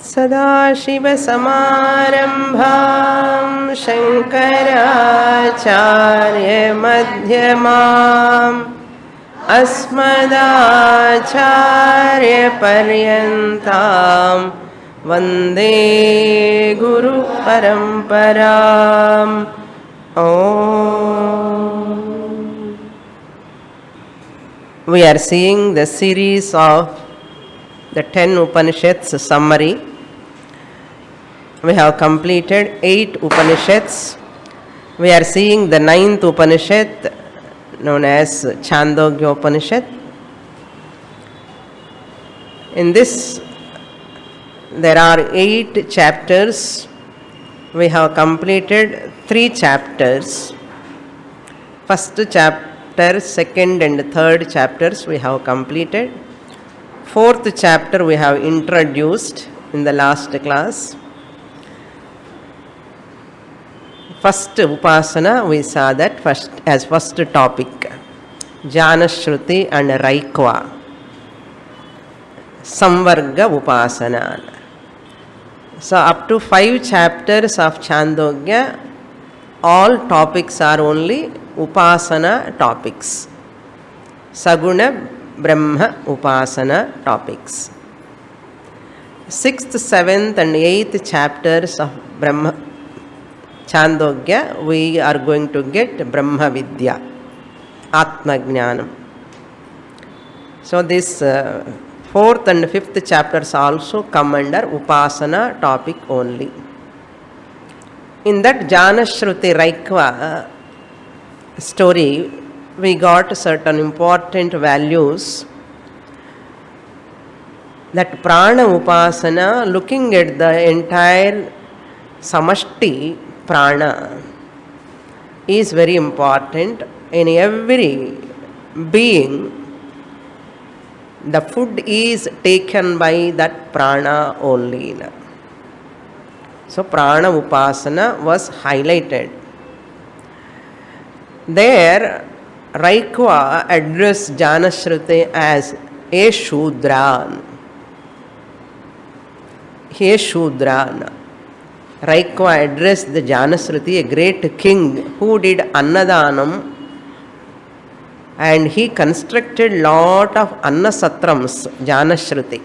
सदाशिवसमारम्भां शङ्कराचार्यमध्यमाम् अस्मदाचार्यपर्यन्तां वन्दे गुरुपरम्पराम्. We are seeing the series of the 10 Upanishads summary. We have completed 8 Upanishads. We are seeing the 9th Upanishad known as Chandogyopanishad. In this, there are 8 chapters. We have completed 3 chapters. First chapter, second and third chapters we have completed. Fourth chapter we have introduced in the last class. First Upasana, we saw that first topic, Janashruti and Raikva, Samvarga Upasana. So up to 5 chapters of Chandogya, all topics are only Upasana topics, Saguna Brahma Upasana topics. 6th, 7th and 8th chapters of Brahma Chandogya, we are going to get Brahma Vidya, Atma Jnanam. So this 4th and 5th chapters also come under Upasana topic only. In that Janashruti Raikva story, we got certain important values. That Prana Upasana, looking at the entire Samashti Prana, is very important. In every being, the food is taken by that Prana only. So Prana Upasana was highlighted. There, Raikva addressed Janashruti as a Shudran. He Shudran. Raikva addressed the Janashruti, a great king who did Annadanam, and he constructed lot of Annasatrams, Janashruti.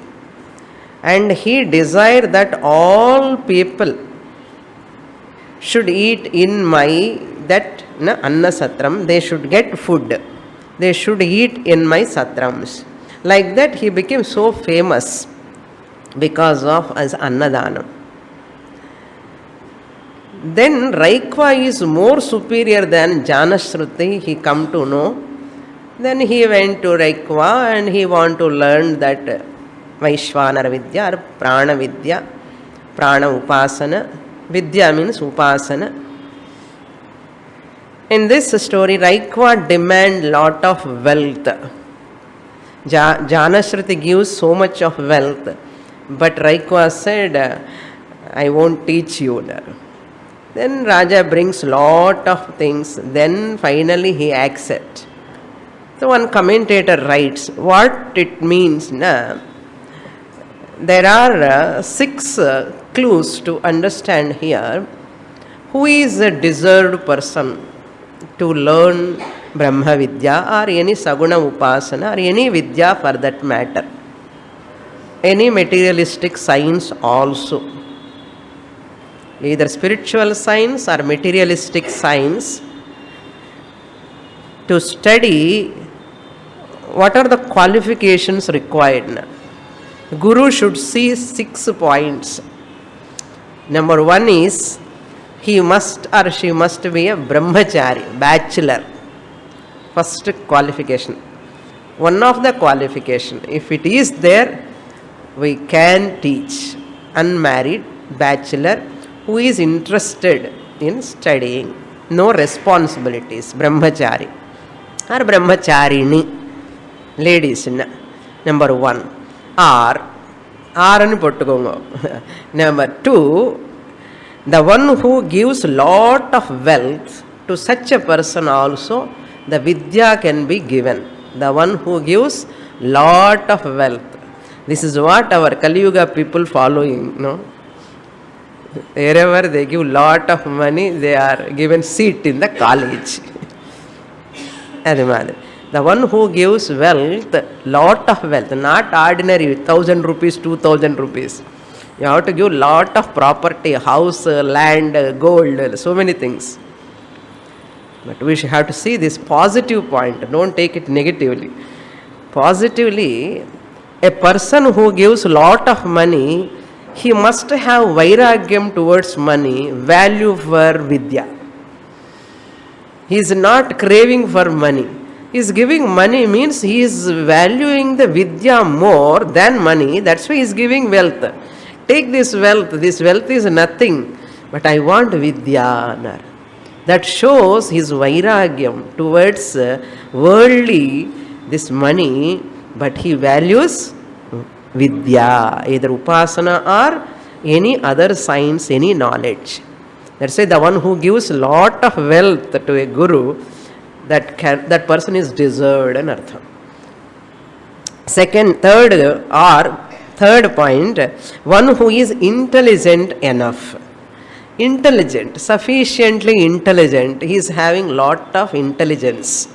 And he desired that all people should eat in my Annasatram, they should get food. They should eat in my satrams. Like that he became so famous because of his Annadanam. Then Raikva is more superior than Janashruti, he come to know. Then he went to Raikva and he want to learn that Vaishvanara Vidya or Prana Vidya, Prana Upasana. Vidya means Upasana. In this story, Raikva demand lot of wealth. Janashruti gives so much of wealth, but Raikva said, I won't teach you. Then Raja brings lot of things, then finally he accepts. So one commentator writes, what it means, there are 6 clues to understand here. Who is a deserved person to learn Brahma Vidya or any Saguna Upasana or any Vidya for that matter? Any materialistic science also. Either spiritual science or materialistic science. To study, what are the qualifications required? Guru should see 6 points. Number 1 is, he must or she must be a brahmachari, bachelor. First qualification. One of the qualification. If it is there, we can teach. Unmarried, bachelor, who is interested in studying. No responsibilities, brahmachari. Or brahmacharini, ladies. Number 1. Or అని పట్టుకోంగో. Number 2, the one who gives lot of wealth, to such a person also the vidya can be given. The one who gives lot of wealth. This is what our Kali Yuga people following, no? Wherever they give lot of money, they are given seat in the college. The one who gives wealth, lot of wealth, not ordinary 1,000 rupees, 2,000 rupees. You have to give lot of property, house, land, gold, so many things. But we should have to see this positive point. Don't take it negatively. Positively, a person who gives lot of money, he must have vairagyam towards money, value for vidya. He is not craving for money. He is giving money means he is valuing the vidya more than money. That's why he is giving wealth. Take this wealth. This wealth is nothing, but I want vidya. That shows his vairagyam towards worldly, this money, but he values vidya, either upasana or any other science, any knowledge. Let's say the one who gives lot of wealth to a guru, that person is deserved an artha. Third point, one who is intelligent enough. Intelligent, sufficiently intelligent, he is having lot of intelligence,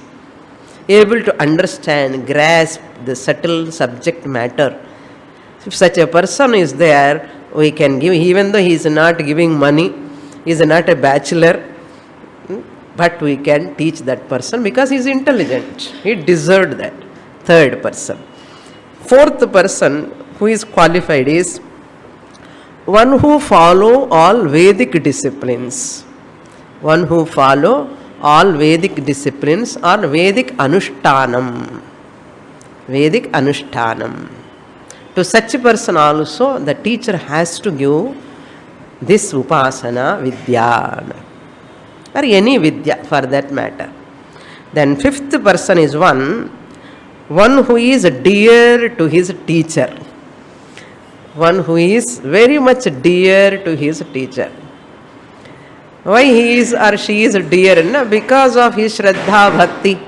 able to understand, grasp the subtle subject matter. If such a person is there, we can give, even though he is not giving money, he is not a bachelor, but we can teach that person because he is intelligent. He deserved that. Third person. Fourth person who is qualified is one who follow all Vedic disciplines. One who follow all Vedic disciplines or Vedic Anushtanam. Vedic Anushtanam. To such a person also, the teacher has to give this Upasana Vidya, or any Vidya for that matter. Then fifth person is one who is dear to his teacher. One who is very much dear to his teacher. Why he is or she is dear? No? Because of his Shraddha Bhakti.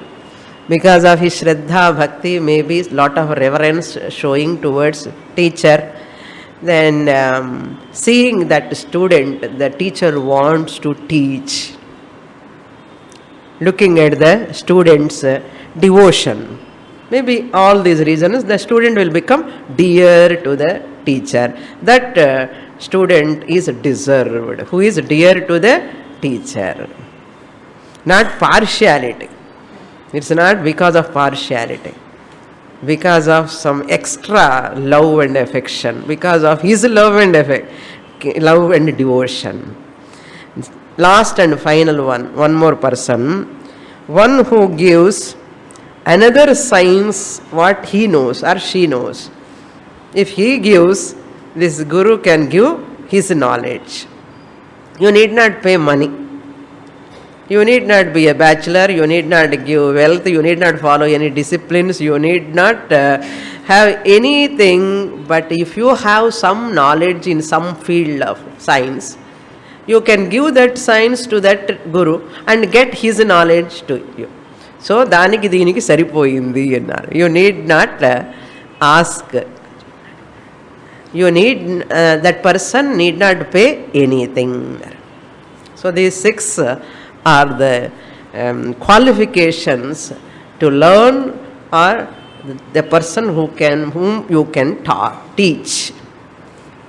Because of his Shraddha Bhakti, maybe lot of reverence showing towards teacher. Then seeing that student, the teacher wants to teach. Looking at the student's devotion. Maybe all these reasons, the student will become dear to the teacher. That student is deserved. Who is dear to the teacher? Not partiality. It's not because of partiality. Because of some extra love and affection. Because of his love and devotion. Last and final one more person. One who gives another science what he knows or she knows. If he gives, this guru can give his knowledge. You need not pay money. You need not be a bachelor. You need not give wealth. You need not follow any disciplines. You need not have anything. But if you have some knowledge in some field of science, you can give that science to that guru and get his knowledge to you. So, daniki deeniki saripoyindi annaru. You need not ask. You need, that person need not pay anything. So, these 6 are the qualifications to learn, or the person whom you can teach.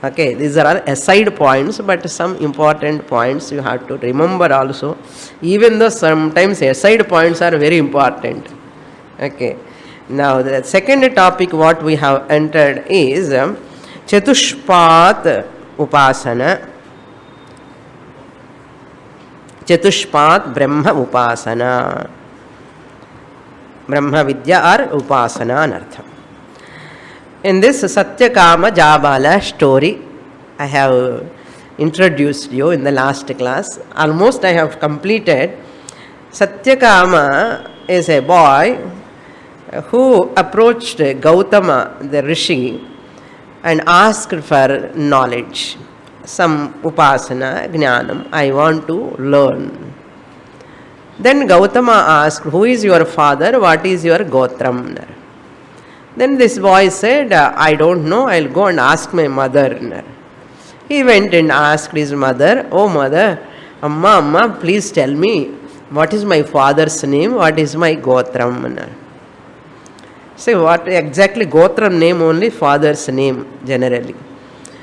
Okay, these are aside points, but some important points you have to remember also. Even though sometimes aside points are very important. Okay, now the second topic what we have entered is Chatushpat Upasana. Chatushpat Brahma Upasana. Brahma Vidya or Upasana anartham. In this Satyakama Jabala story, I have introduced you in the last class. Almost I have completed. Satyakama is a boy who approached Gautama, the rishi, and asked for knowledge. Some upasana, jnanam, I want to learn. Then Gautama asked, who is your father? What is your gotram? Then this boy said, I don't know, I'll go and ask my mother. He went and asked his mother, oh mother, Amma, please tell me, what is my father's name, what is my gotram? Say, what exactly gotram name only, father's name generally.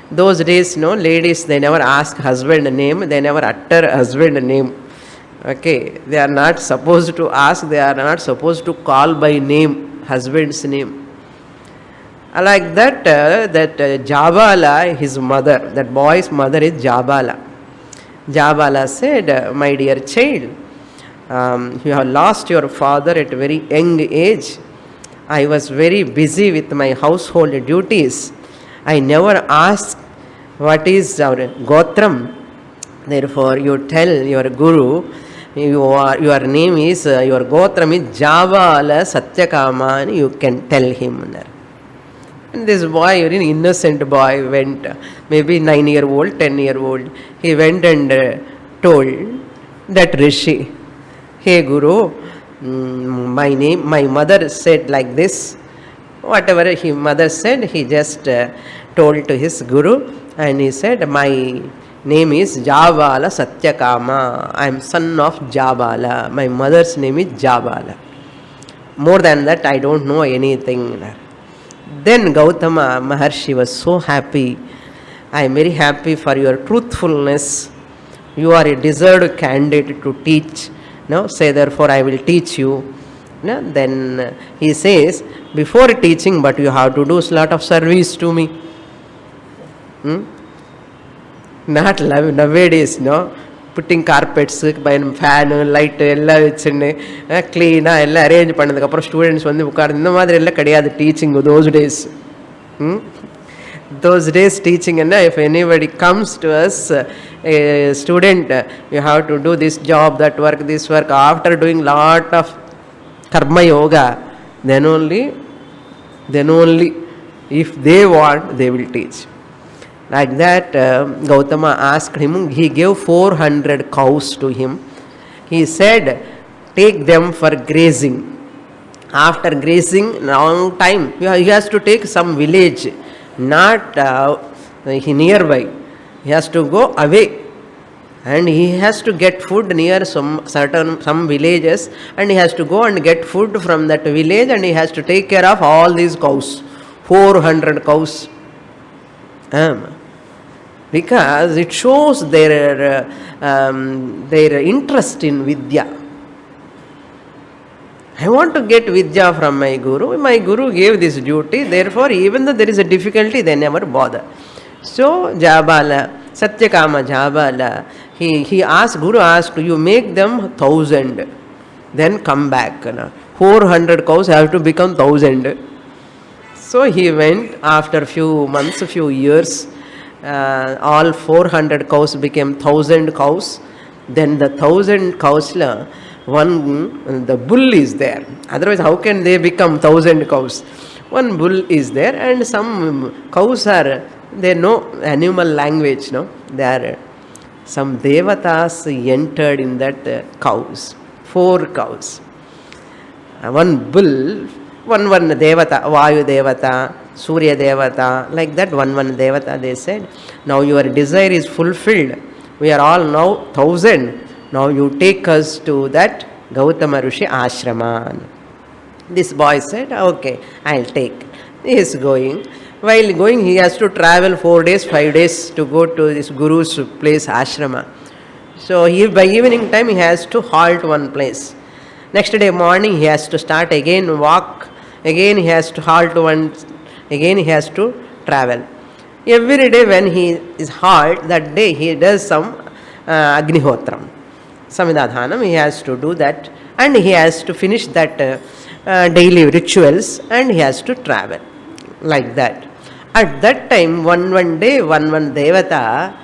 Those days, no, ladies, they never ask husband name, they never utter husband name. Okay, they are not supposed to ask, they are not supposed to call by name, husband's name. Like that, Jabala, his mother, that boy's mother is Jabala. Jabala said, my dear child, you have lost your father at a very young age. I was very busy with my household duties. I never asked what is our Gotram. Therefore, you tell your Guru, your name is, your Gotram is Jabala Satyakama, and you can tell him. And this boy, very innocent boy, went, maybe 9-year-old, 10-year-old, he went and told that Rishi, hey Guru, my mother said like this. Whatever his mother said, he just told to his Guru, and he said, my name is Jabala Satyakama. I am son of Jabala. My mother's name is Jabala. More than that, I don't know anything. Then Gautama Maharshi was so happy. I am very happy for your truthfulness. You are a deserved candidate to teach. No, say therefore I will teach you. No, then he says, before teaching, but you have to do a lot of service to me. Not nowadays, no. Putting carpets, buying fan, light, எல்லாம் வச்சுன்னு க்ளீனாக எல்லாம் arrange பண்ணதுக்கப்புறம் students வந்து உட்கார்ந்து இந்த மாதிரி எல்லாம் கிடையாது teaching those days. Those days teaching, and if anybody comes to us, a student, you have to do this job, that work, this work, after doing lot of karma yoga, then only if they want, they will teach. Like that, Gautama asked him, he gave 400 cows to him. He said, take them for grazing. After grazing, long time, he has to take some village, not nearby. He has to go away. And he has to get food near some villages, and he has to go and get food from that village, and he has to take care of all these cows. 400 cows. Because it shows their interest in Vidya. I want to get Vidya from my Guru. My Guru gave this duty. Therefore, even though there is a difficulty, they never bother. So, Jabala, Satyakama Jabala, he asked, Guru asked, you make them 1,000. Then come back. 400 cows have to become 1,000. So, he went after few months, few years. All 400 cows became 1,000 cows. Then the 1,000 cows, the bull is there. Otherwise, how can they become 1,000 cows? One bull is there, and some cows are, they know animal language, no? There are some devatas entered in that cows. 4 cows. One bull, one devata, Vayu devata, Surya devata, like that, one devata, they said, now your desire is fulfilled. We are all now 1,000. Now you take us to that Gautama Rishi ashrama. This boy said, okay, I'll take. He is going. While going, he has to travel 4 days, 5 days to go to this Guru's place, ashrama. So by evening time, he has to halt one place. Next day morning, he has to start again, walk. Again, he has to halt once. Again, he has to travel. Every day when he is halt, that day he does some Agnihotram, Samidadhanam, he has to do that, and he has to finish that daily rituals, and he has to travel. Like that. At that time, one day, one devata,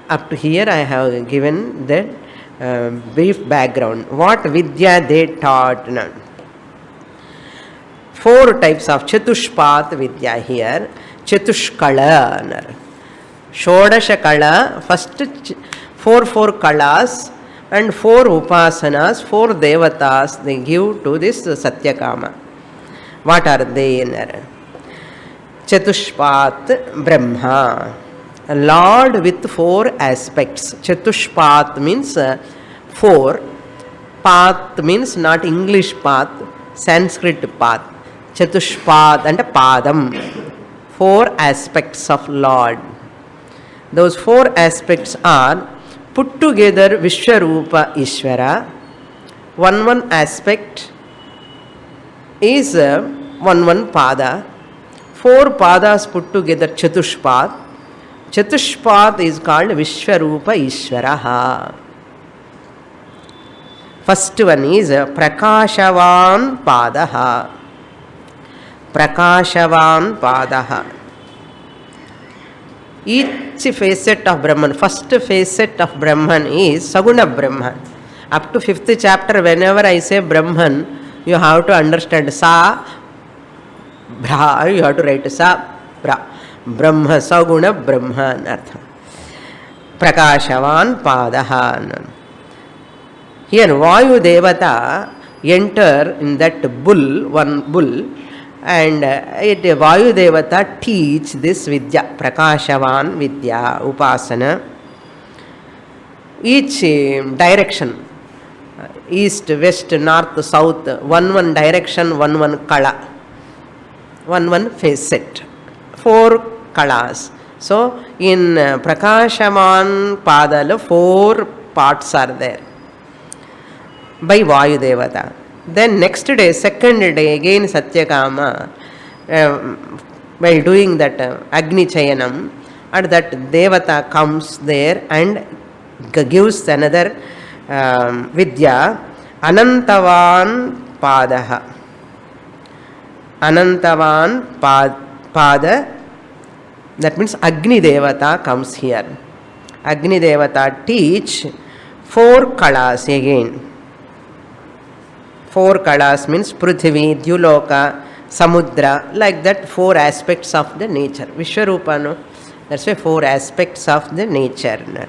up to here I have given the brief background. What Vidya they taught. 4 types of Chatushpat Vidya here. Chatushkala. Shodasha Kala, first 4 Kalas and 4 Upasanas, 4 Devatas they give to this Satyakama. What are they? Chatushpat Brahma, a Lord with four aspects. Chatushpat means four. Path means not English path, Sanskrit path. Chatushpat and Padam. Four aspects of Lord. Those four aspects are put together Vishwarupa Ishvara. One aspect is one pada. Four padas put together Chatushpat. Chatushpat is called Vishwarupa Ishvaraha. First one is Prakashavan Padaha. Prakashavan Padaha. Each facet of Brahman, first facet of Brahman is Saguna Brahman. Up to 5th chapter, whenever I say Brahman, you have to understand Sa, Bra, you have to write Sa, Bra. Brahma, Saguna Brahman, Artha. Prakashavan Padaha. Here, Vayu Devata enter in that bull, one bull, and Vayu Devata teach this Vidya, Prakashavan Vidya, Upasana. Each direction, east, west, north, south, one direction, one kala, one facet, four kalas. So, in Prakashavan Padala, four parts are there by Vayu Devata. Then next day, second day, again Satyakama, while doing that Agni Chayanam, and that Devata comes there and gives another Vidya, Anantavan Padaha. Anantavan Pada, that means Agni Devata comes here. Agni Devata teach four kalas again. Four kalas means Prithvi, Dyuloka, Samudra, like that four aspects of the nature. Vishwarupa, no? That's why four aspects of the nature.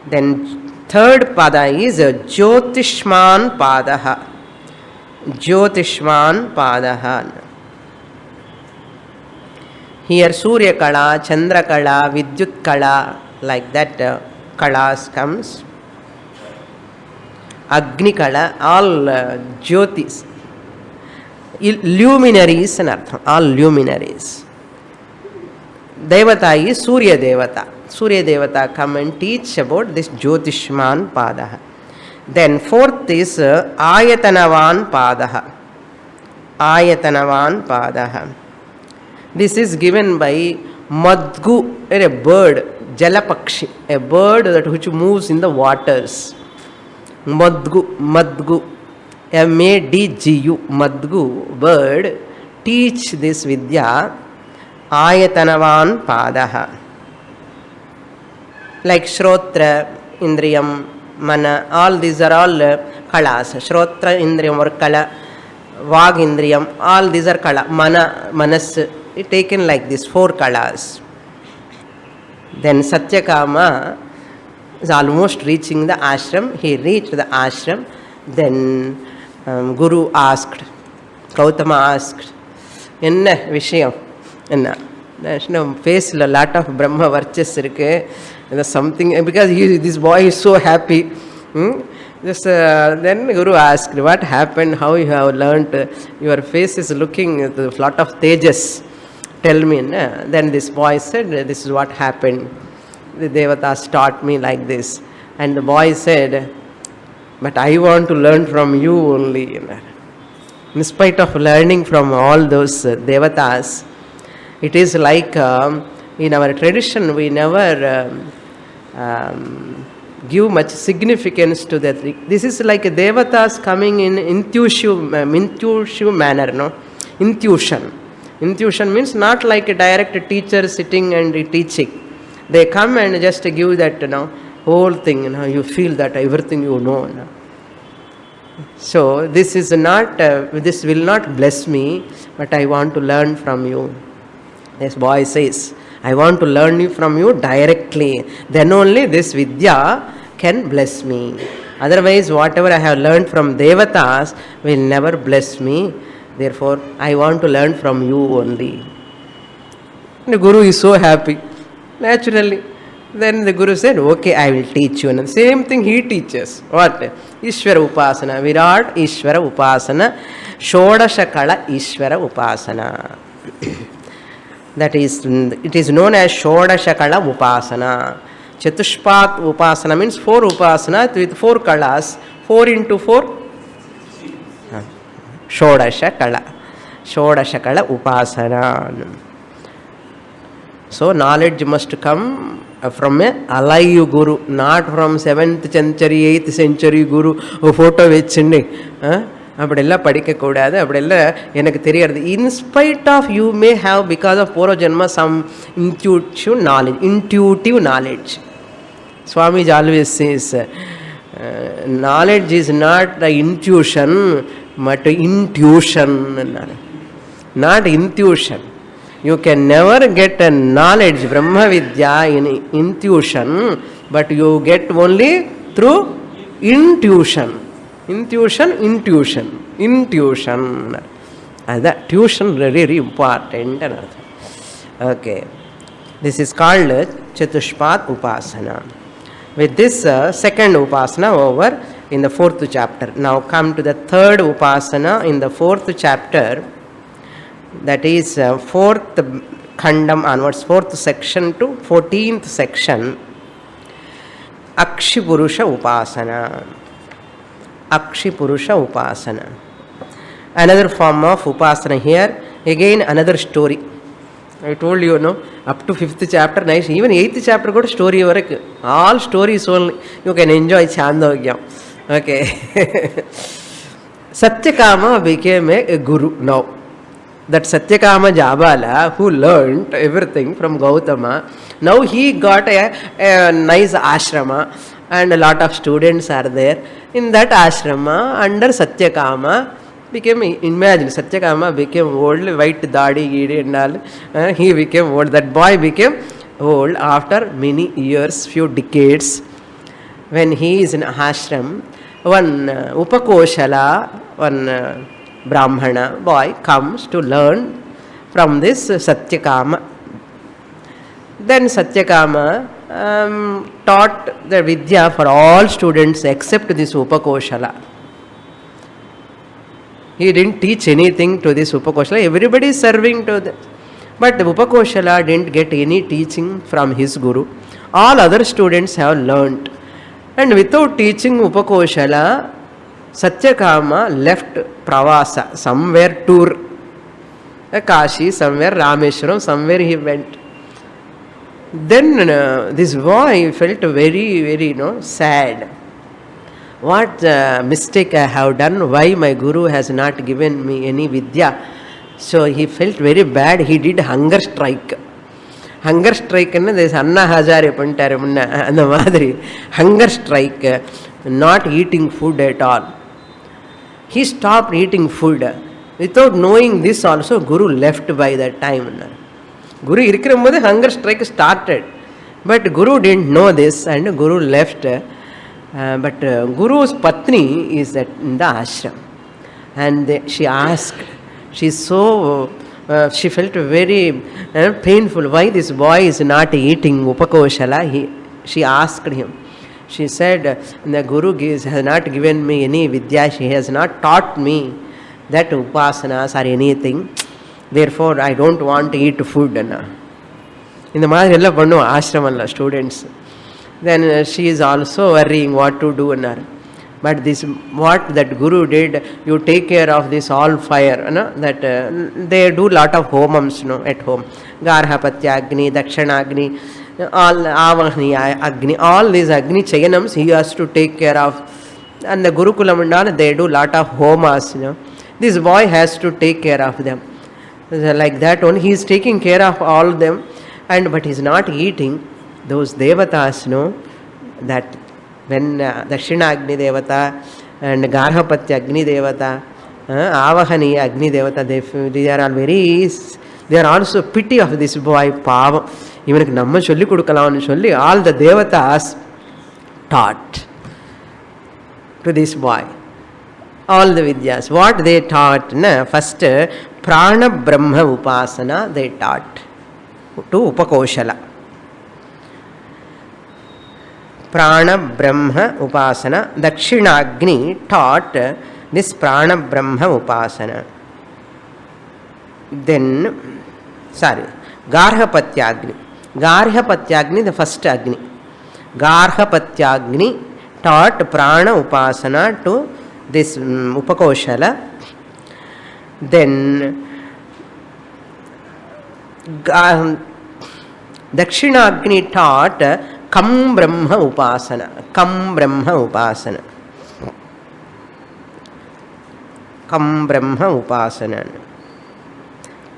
Then third pada is Jyotishman Padaha. Jyotishman Padaha. Here Surya Kala, Chandra Kala, Vidyut Kala, like that kalas comes. Agni Kala, all Jyotis, luminaries and artham, all luminaries. Devata is Surya Devata. Surya Devata come and teach about this Jyotishman Padaha. Then fourth is Ayatanavan Padaha. Ayatanavan Padaha. This is given by Madgu, a bird, Jalapakshi, a bird that which moves in the waters. Madgu, M-A-D-G-U, Madgu, bird, teach this Vidya, Ayatanavan Padaha. Like Shrotra, Indriyam, Mana, all these are all kalas. Shrotra, Indriyam or kala, Vag Indriyam, all these are kala. Mana, Manas, taken like this, four kalas. Then Satyakama is almost reaching the ashram. He reached the ashram. Then Guru asked, Gautama asked, Enna Vishayam? Enna? Face a lot of Brahma Varchas irukku. Something, because this boy is so happy. Then Guru asked, what happened? How you have learnt? Your face is looking with a lot of tejas. Tell me. Then this boy said, this is what happened. The Devatas taught me like this. And the boy said, but I want to learn from you only. In spite of learning from all those Devatas, it is like in our tradition we never give much significance to that. This is like Devatas coming in intuitive manner, no? Intuition. Intuition means not like a direct teacher sitting and teaching. They come and just give that, whole thing, you feel that everything you know. So this is not, this will not bless me, but I want to learn from you. This boy says, I want to learn from you directly. Then only this Vidya can bless me. Otherwise, whatever I have learned from Devatas will never bless me. Therefore, I want to learn from you only. The Guru is so happy, naturally. Then the Guru said, okay, I will teach you. And the same thing he teaches. What? Ishvara Upasana. Virat Ishvara Upasana. Shodashakala Ishvara Upasana. That is, it is known as Shodashakala Upasana. Chatushpat Upasana means 4 Upasana with 4 kalas. 4 into 4? Shodashakala. Shodashakala Upasana. So knowledge must come from a alive Guru, not from 7th century, 8th century Guru, photo vechindi. அப்படியெல்லாம் படிக்கக்கூடாது. அப்படியெல்லாம் எனக்கு தெரியாது. In spite of you may have, because of Purva Janma, some intuitive knowledge. Swamiji always says, knowledge is not the intuition, but intuition. Not intuition. You can never get a knowledge, Brahma Vidya, in intuition, but you get only through intuition. Intuition. That tuition very important. Okay. This is called Chatushpat Upasana. With this second Upasana over in the 4th chapter. Now come to the third Upasana in the 4th chapter. That is 4th Khandam onwards, 4th section to 14th section. Akshipurusha Upasana. Akshipurusha Upasana. Another form of Upasana here. Again another story. I told you, no, up to 5th chapter, nice. Even 8th chapter got story work. All stories only. You can enjoy Chandogyopanishad. Okay. Satyakama became a guru now. That Satyakama Jabala, who learned everything from Gautama, now he got a nice ashrama and a lot of students are there. In that ashrama, under Satyakama, imagine Satyakama became old, white dadi, gidi and all. He became old. That boy became old after many years, few decades. When he is in ashram, one Upakoshala, one Brahmana boy comes to learn from this Satyakama. Then Satyakama taught the Vidya for all students except this Upakoshala. He didn't teach anything to this Upakoshala. Everybody is serving to the... But the Upakoshala didn't get any teaching from his Guru. All other students have learnt. And without teaching Upakoshala, Satyakama left Pravasa, somewhere tour. Kashi, somewhere Rameshwaram, somewhere he went. Then this boy felt very, very, sad. What mistake I have done? Why my Guru has not given me any Vidya? So he felt very bad. He did hunger strike. Hunger strike, there is Anna Hazare Pantaramuna and the Madri. Hunger strike, not eating food at all. He stopped eating food. Without knowing this also, Guru left by that time. Guru irikkumbodhu hunger strike started. But Guru didn't know this and Guru left. But Guru's Patni is in the ashram. And she asked, she felt very painful. Why this boy is not eating Upakoshala? She asked him. She said, the Guru has not given me any Vidya. She has not taught me that Upasanas or anything. Therefore, I don't want to eat food. In the Madhya ashramalla students. Then she is also worrying what to do. But this, what that Guru did, you take care of this all fire. That they do lot of homams at home. Garhapatya Agni, Dakshana Agni, all Avahni Agni, all these Agni Chayanams he has to take care of. And the Gurukula Mandala, they do lot of homas. This boy has to take care of them. Like that one, he is taking care of all them. But he is not eating. Those devatas know that when Dakshina Agni Devata and Garhapatya Agni Devata, Avahani Agni Devata, they are all they are also pity of this boy, Pava. Even Namma Cholli Kudukalavanu Cholli, all the devatas taught to this boy. all the Vidyas. What they taught? First, Prana Brahma Upasana they taught to Upakoshala. Prana Brahma Upasana. Dakshinagni taught this Prana Brahma Upasana. Then, Garhapatyagni. Garhapatyagni, the first Agni. Garhapatyagni taught Prana Upasana to this Upakoshala. Then Dakshinagni taught Kam Brahma Upasana. Kam Brahma Upasana. Kam Brahma Upasana.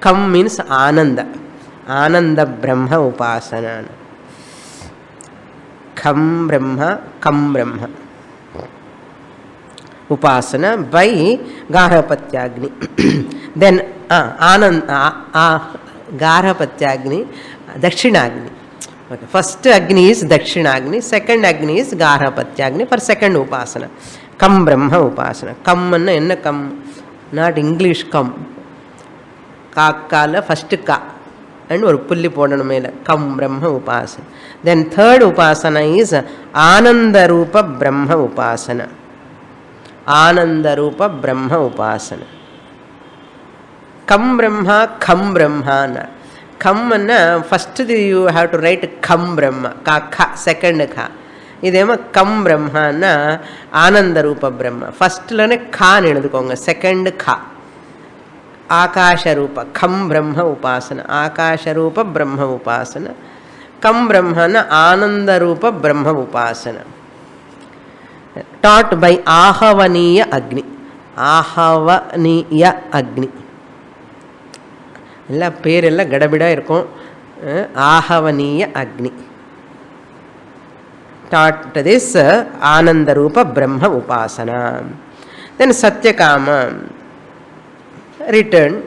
Kam means Ananda. Ananda Brahma Upasana. Kam Brahma Upasana by Garhapatyagni. Then Garhapatyagni, Dakshinagni. Okay. First Agni is Dakshinagni, second Agni is Garhapatyagni for second Upasana. Kam Brahma Upasana. Kam anna enna kam? Not English kam. Kakkala first ka. And or pulli podana mela. Kam Brahma Upasana. Then third Upasana is Ananda Rupa Brahma Upasana. Ananda Rupa Brahma Upasana. Kam Brahma. Kam anna first you have to write Kam Brahma. Ka second ka. Idema Kam Brahma na Ananda Rupa Brahma. First lane ka nedukonga. Second ka. Akasha Rupa. Kam Brahma Upasana. Akasha Rupa Brahma Upasana. Kam Brahma na Ananda Rupa Brahma Upasana. Taught by Ahavaniya Agni. Ahavaniya Agni. Ella perella gadabida irukum. Ahavaniya Agni. Taught this Ananda Rupa Brahma Upasana. Then Satyakama returned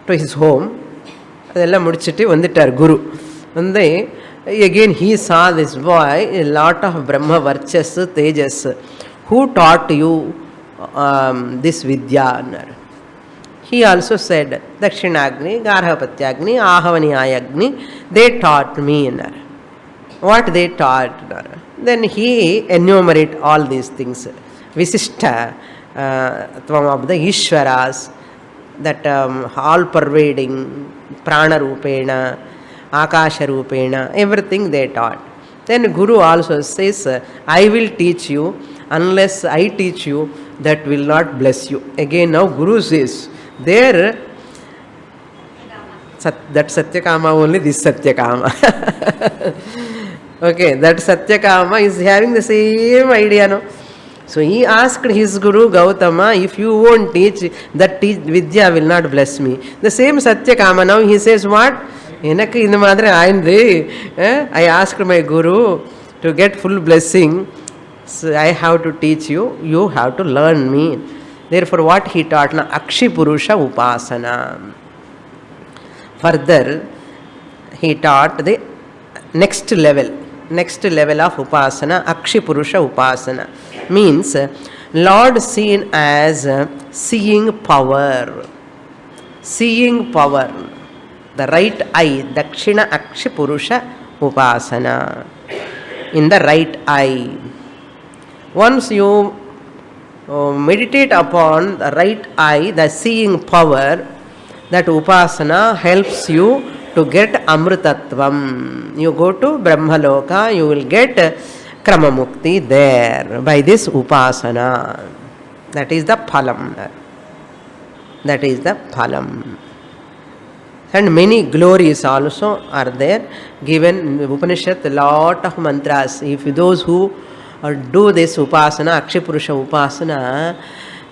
to his home. Adella mudichitti vandittar Guru. Vande again he saw this boy, a lot of Brahma Varchas, Tejas. Who taught you this Vidya? He also said, Dakshinagni, Garhapatyagni, Ahavaniyagni, they taught me. What they taught? Then he enumerate all these things. Visishta, Tvam of the Ishwaras, that all-pervading, Prana Rupena, Akasha Rupena, everything they taught. Then Guru also says, I will teach you. Unless I teach you, that will not bless you. Again now Guru says, there, that Satyakama only, this Satyakama. Okay, that Satyakama is having the same idea. No? So he asked his Guru Gautama, if you won't teach, that Vidya will not bless me. The same Satyakama now he says what? I asked my Guru to get full blessing. So I have to teach you, you have to learn me. Therefore, what he taught? Akshi Purusha Upasana. Further, he taught the next level of Upasana, Akshi Purusha Upasana. Means, Lord seen as seeing power. Seeing power. The right eye, Dakshina Akshi Purusha Upasana. In the right eye. Once you meditate upon the right eye, the seeing power, that Upasana helps you to get Amritattvam. You go to Brahmaloka, you will get Kramamukti there by this Upasana. That is the Phalam. That is the Phalam. And many glories also are there given in the Upanishad, a lot of mantras. If those who do this Upasana, Akshipurusha Upasana,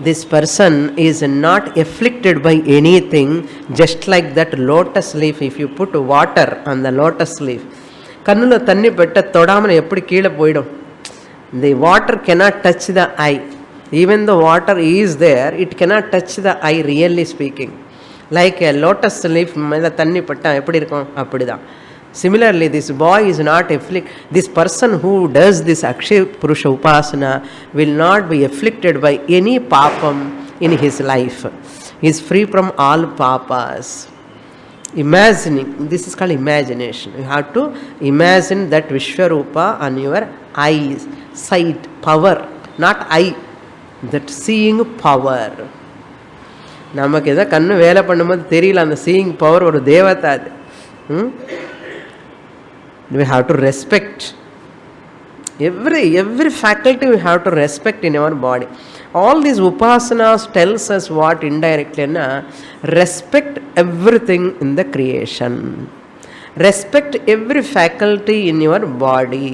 this person is not afflicted by anything, just like that lotus leaf. If you put water on the lotus leaf, Kannulo Tanni Petta Todamana Eppadi Keela Poidum. The water cannot touch the eye. Even the water is there, it cannot touch the eye, really speaking. Like a lotus leaf, Tanni Patta Eppadi Irukum Appadida. Similarly, this boy is not this person who does this Akshay Purusha Upasana will not be afflicted by any papam in his life. He is free from all papas. Imagining, this is called imagination. You have to imagine that Vishwarupa on your eyes, sight, power, not eye, that seeing power. நமக்கு எதாவது கண்ணு வேலை பண்ணும்போது தெரியல அந்த seeing power ஒரு தேவதா அது. We have to respect every faculty. We have to respect in our body. All these upasanas tells us what indirectly na respect everything in the creation. Respect every faculty in your body,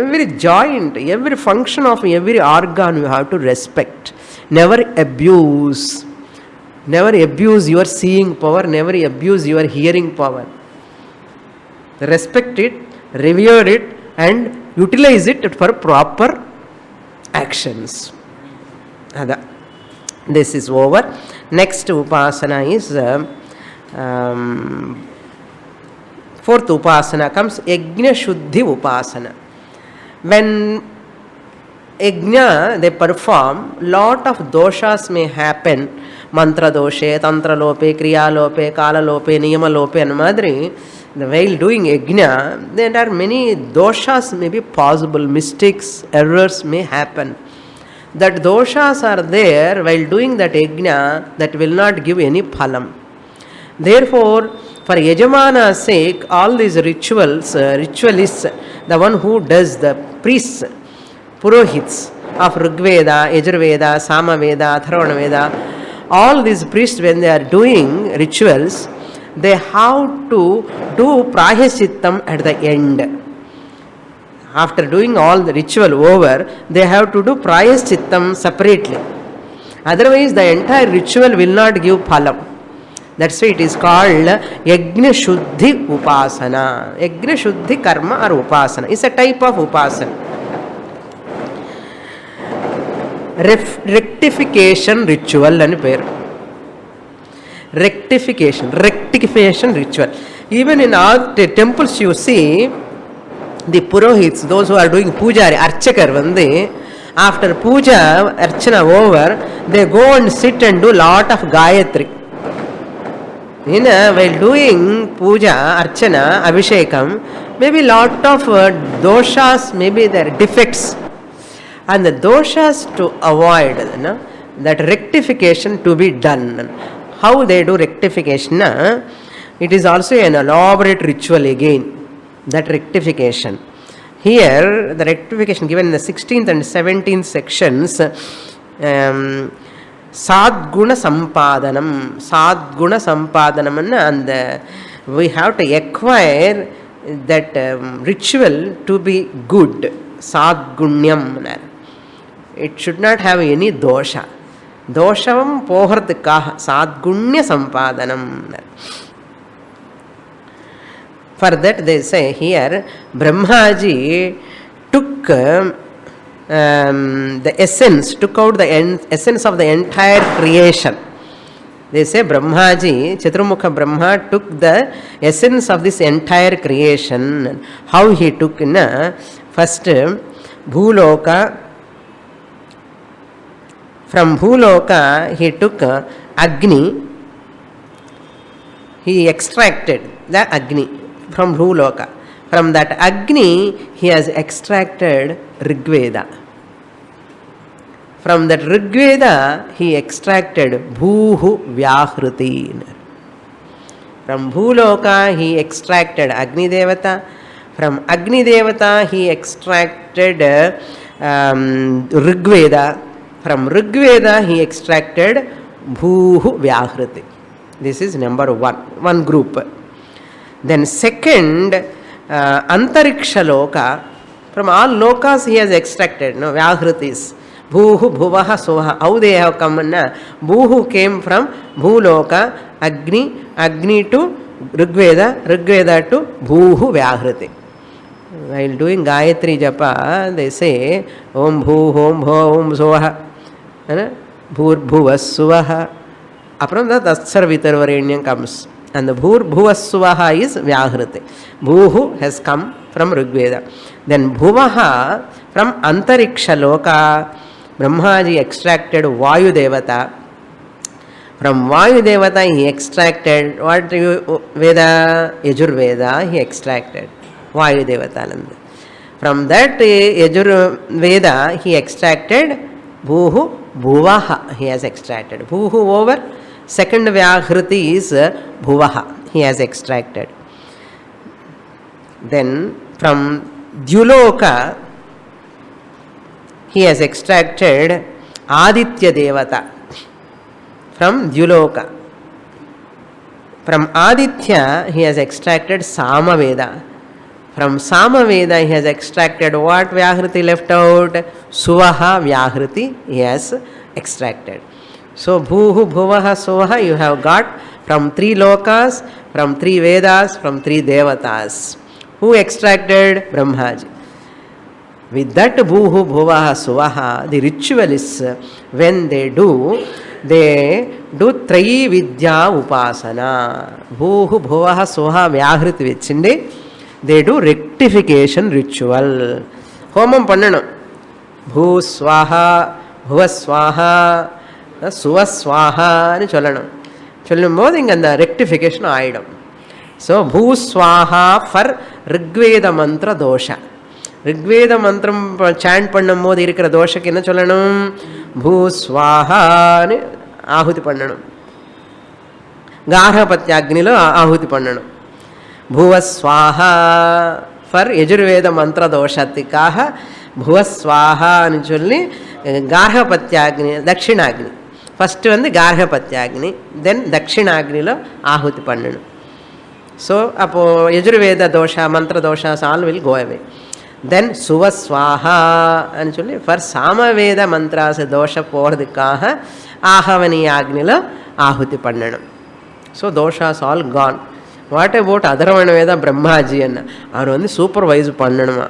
every joint, every function of every organ you have to respect. Never abuse your seeing power, never abuse your hearing power. Respect it, revere it, and utilize it for proper actions. This is over. Next upasana is fourth upasana comes Yajna Shuddhi Upasana. When Yajna they perform, lot of doshas may happen. Mantra doshe, tantra lope, kriya lope, kala lope, niyama lope and madri. While doing yajna, there are many doshas may be possible, mistakes, errors may happen. That doshas are there while doing that yajna, that will not give any phalam. Therefore, for Yajamana's sake, all these ritualists, the one who does, the priests, Purohits of Rigveda, Yajurveda, Samaveda, Atharvana, all these priests, when they are doing rituals, they have to do prayashittam at the end. After doing all the ritual over, they have to do prayashittam separately. Otherwise, the entire ritual will not give phalam. That's why it is called Yajna Shuddhi Upasana. Yajna Shuddhi Karma or Upasana is a type of Upasana. Rectification ritual and pair. Rectification ritual. Even in all the temples you see, the Purohits, those who are doing puja, Archakar, after puja, Archana over, they go and sit and do lot of Gayatri. While doing puja, Archana, Abhishekam, maybe lot of doshas, maybe there are defects. And the doshas to avoid, that rectification to be done. How they do rectification? It is also an elaborate ritual again, that rectification. Here, the rectification given in the 16th and 17th sections, Sadguna Sampadanam, and we have to acquire that ritual to be good. Sadgunyam. It should not have any dosha. Doshavam pohartikaha sadgunya sampadanam. For that they say here, Brahmaji took the essence, took out the essence of the entire creation. They say Brahmaji, Chaturmukha Brahma took the essence of this entire creation. How he took? First, Bhuloka. From Bhuloka, he took Agni. He extracted the Agni from Bhuloka. From that Agni, he has extracted Rigveda. From that Rigveda, he extracted Bhuhu Vyahruti. From Bhuloka, he extracted Agni Devata. From Agni Devata, he extracted Rigveda. From Rigveda, he extracted Bhuhu Vyahruti. This is number one group. Then second, Antariksha Loka. From all lokas he has extracted, Vyahrutis. Bhuhu, Bhuvaha, Soha. How they have come? Bhuhu came from Bhuloka, Agni to Rigveda, Rigveda to Bhuhu Vyahruti. While doing Gayatri Japa, they say Om Bhu, Om Bho, Om Soha, Bhur Bhuvas Suvaha. Upon that, Tatsarvitarvarenyam comes. And the bhuvasvaha is vyahriti. Bhuhu has come from Rigveda. Then bhuvaha from antariksha loka, Brahmaji extracted Vayu Devata. From Vayu Devata he extracted what Veda? Yajurveda he extracted Vayu Devatananda. From that Yajurveda he extracted Bhuhu, Bhuvaha he has extracted. Bhuhu over second Vyahriti is Bhuvaha he has extracted. Then from Dyuloka he has extracted Aditya Devata. From Dyuloka. From Aditya he has extracted Samaveda. From Samaveda he has extracted what Vyahriti left out? Suvaha Vyahriti he has extracted. So Bhuhu, Bhuvaha, Suvaha you have got from 3 lokas, from 3 Vedas, from 3 Devatas. Who extracted? Brahmaji. With that Bhuhu, Bhuvaha, Suvaha, the ritualists, when they do Trayi Vidya Upasana. Bhuhu, Bhuvaha, Suvaha, Vyahriti vechindi. They do rectification ritual. Homam pannanam. Bhu Swaha, Bhuva Swaha, Suva Swaha ani sollanam. Sollumbodhu inga அந்த rectification ஆயிடும். So Bhu Swaha for Rigveda mantra dosha. Rigveda மந்திரம் sand பண்ணும்போது இருக்கிற தோஷக்கு என்ன சொல்லணும்? பூ ஸ்வாஹான்னு ஆಹುತಿ பண்ணணும். கார்ஹபத்யாக்னிలో ஆಹುತಿ பண்ணணும். భువ స్వాహా ఫర్ యజుర్వేద మంత్ర దోషத்துக்காக భువ స్వాహా అని சொல்லி గార్హపత్యాగ్ని దక్షిణాగ్ని ஃபஸ்ட்டு வந்து கார்ஹபத்யாக்னி தென் தட்சிணாக்னியில் ஆಹುತಿ பண்ணணும். ஸோ அப்போது யஜுர்வேத தோஷா மந்திர தோஷாஸ் ஆல் வில் கோ அவே. தென் சுவஸ்வாஹா అని சொல்லி ஃபர் சாமவேத மந்திராச தோஷம் போகிறதுக்காக ஆகவனியாக்னியில் ஆಹುತಿ பண்ணணும். So doshas all gone. What about Atharvana Veda Brahmaji என்ன அவர் வந்து சூப்பர்வைஸ் பண்ணணுமா?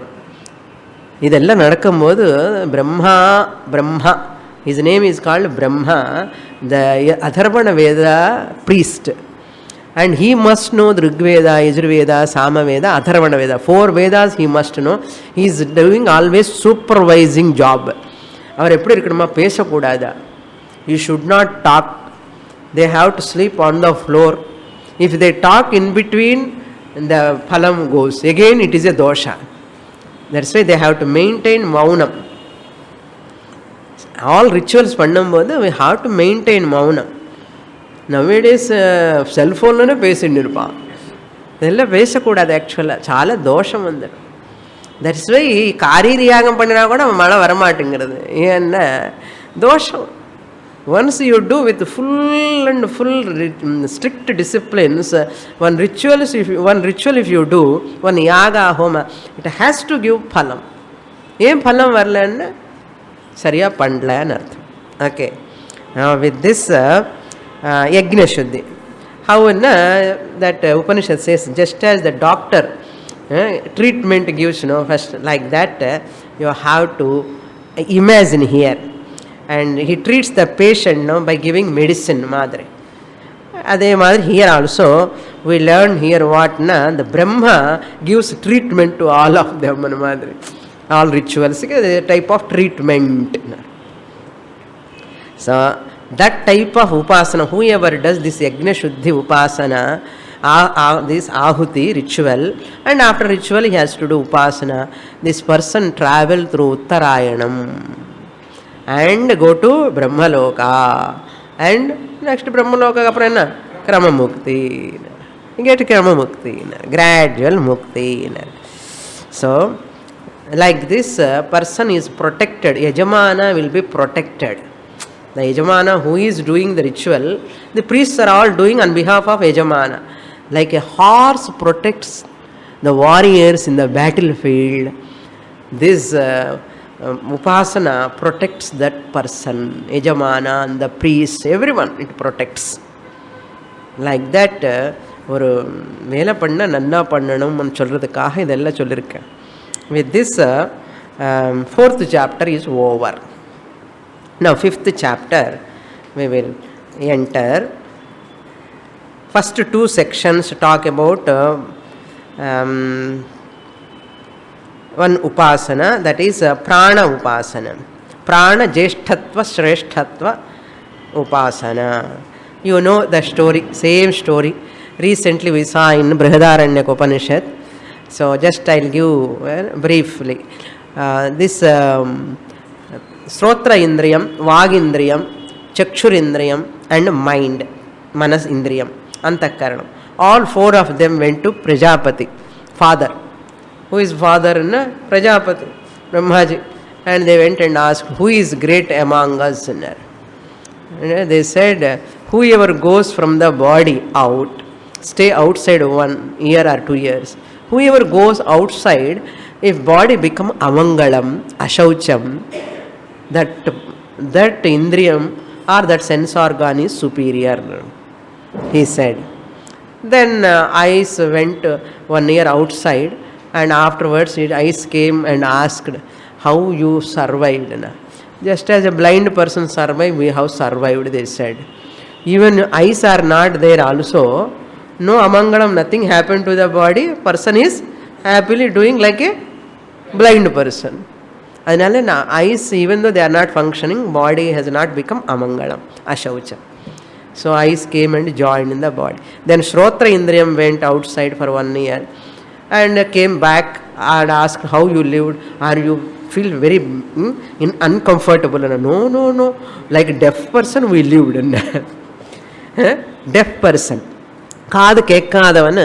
இதெல்லாம் நடக்கும்போது Brahma his name is called Brahma, the Atharvana Veda priest, and he must know the Rigveda, Yajurveda, Samaveda, Atharvana Veda, 4 Vedas he must know. He is doing always supervising job. அவர் எப்படி இருக்கணுமா? பேசக்கூடாதா? You should not talk. They have to sleep on the floor. If they talk in between, the phalam goes. Again it is a dosha. That's why they have to maintain maunam. All rituals பண்ணும்போது we have to maintain maunam. Nowadays செல்ஃபோன்லனே பேசிட்டு இருப்பான். இதெல்லாம் பேசக்கூடாது. ஆக்சுவலாக చాలా தோஷம் வந்துடும். That's why காரீர் யாகம் பண்ணினா கூட மழை வரமாட்டேங்கிறது. ஏன்னா தோஷம். Once you do with full strict disciplines, one ritual if you do, one yaga homa, it has to give phalam. Em phalam varlanna sariya pandla nu artham. Okay, now with this yajna shuddhi, how that Upanishad says, just as the doctor treatment gives, first like that, you have to imagine here. And he treats the patient by giving medicine madre. Adhe madri here also we learn here what the Brahma gives treatment to all of them madri. All rituals a type of treatment. So that type of upasana, whoever does this yajna shuddhi upasana, this ahuti ritual, and after ritual he has to do upasana, this person travel through Uttarayanam and go to Brahmaloka, and next Brahmaloka apra enna krama mukti, you get krama mukti, gradual mukti. So like this person is protected. Yajamana will be protected. The Yajamana who is doing the ritual, the priests are all doing on behalf of Yajamana. Like a horse protects the warriors in the battlefield, this Upasana protects that person, Yajamana and the priest, everyone it protects. Like that ஒரு வேலை பண்ண நன்னா பண்ணணும்னு சொல்கிறதுக்காக இதெல்லாம் சொல்லியிருக்கேன். With this 4th chapter is over. Now 5th chapter we will enter. First two sections talk about one upasana, that is prana upasana. Prana jeshthatva shresthatva upasana. You know the story, same story. Recently we saw in Upanishad. So just I'll give briefly. This Srotra Indriyam, Vag Indriyam, Chakshur Indriyam and mind, Manas Indriyam, Antakaranam. All four of them went to Prajapati, father. Who is father? Prajapati, Brahmaji. And they went and asked, who is great among us? They said, whoever goes from the body out, stay outside 1 year or 2 years. Whoever goes outside, if body become amangalam, ashaucham, that indriyam or that sense organ is superior, he said. Then eyes went 1 year outside, and afterwards eyes came and asked, how you survived? Just as a blind person survived, we have survived, they said. Even eyes are not there also. No amangalam, nothing happened to the body. Person is happily doing like a blind person. And eyes, even though they are not functioning, body has not become amangalam, ashaucha. So eyes came and joined in the body. Then Shrotra Indriyam went outside for 1 year and came back and asked how you lived. Are you feel very uncomfortable? No. Like a deaf person we lived. Deaf person. காது கேட்காதவன்னு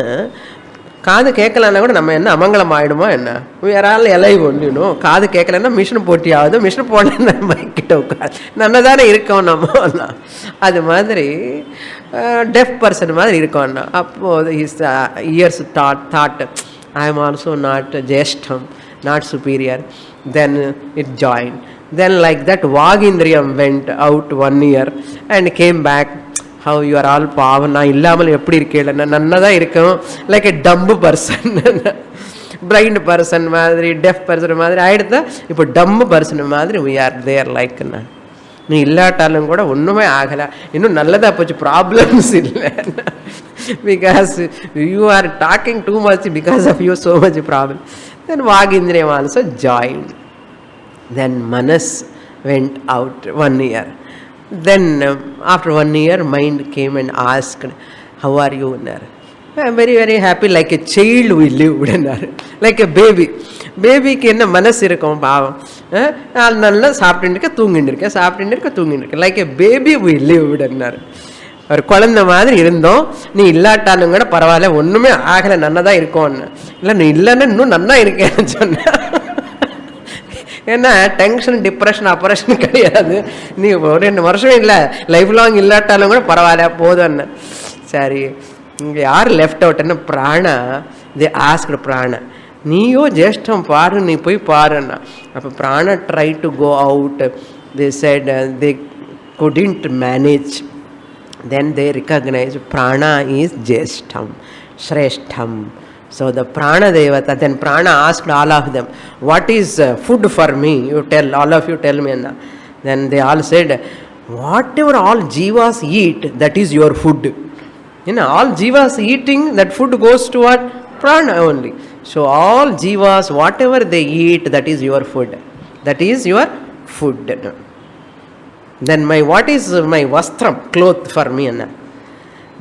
காது கேட்கலன்னா கூட நம்ம என்ன அமங்கலம் ஆகிடுமா என்ன? we are all alive only, no? காது கேட்கலன்னா machine போட்டி ஆகுது, மிஷின் போனா மைக்கிட்ட உட்காது நம்ம தானே இருக்கோம். நம்ம அது மாதிரி டெஃப் பர்சன் மாதிரி இருக்கோம்னா அப்போது his ears that I am also not jyeshtam, not superior. Then it joined. Then like that Vagindriyam went out 1 year and came back. How you are all pavan, நான் இல்லாமல் எப்படி இருக்கேன், நன்னதான் இருக்கும். Like a dumb person, blind person மாதிரி, deaf person மாதிரி ஆயிடுதா. இப்போ dumb person மாதிரி we are there like. நீ இல்லாட்டாலும் கூட ஒன்றுமே ஆகலை, இன்னும் நல்லதாக போச்சு, ப்ராப்ளம்ஸ் இல்லை. Because you are talking too much, because of you so much problem. Then Vagindriyam also joined. Then Manas went out 1 year. Then after 1 year, mind came and asked, how are you? I am very, very happy, like a child we lived. Like a baby. Baby க்கு என்ன மனசு இருக்கும் பாவம், நல்லா சாப்பிட்டு தூங்கிட்டு like a baby we lived. ஒரு குழந்தை மாதிரி இருந்தோம், நீ இல்லாட்டாலும் கூட பரவாயில்ல, ஒன்றுமே ஆகலை, நன்னதான் இருக்கோன்னு. இல்லை நீ இல்லைன்னா இன்னும் நன்னா இருக்கேன்னு சொன்ன. ஏன்னா டென்ஷன், டிப்ரெஷன், ஆப்ரேஷன் கிடையாது. நீ ஒரு 2 வருஷம் இல்லை, லைஃப் லாங் இல்லாட்டாலும் கூட பரவாயில்ல போதும்னு. சரி, இங்கே யார் லெஃப்ட் அவுட்னு பிராணா. தி ஆஸ்க்டு பிராணா, நீயோ ஜேஷ்டம் பாரு, நீ போய் பாருன்னா. அப்போ prana try to go out. They said they couldn't manage. Then they recognized prana is jeshtam, shreshtam. So the prana devata, then prana asked all of them, what is food for me? You tell, all of you tell me. Then they all said, whatever all jivas eat, that is your food. All jivas eating, that food goes to what? Prana only. So all jivas, whatever they eat, that is your food. That is your food. Then what is my vastram, cloth for me?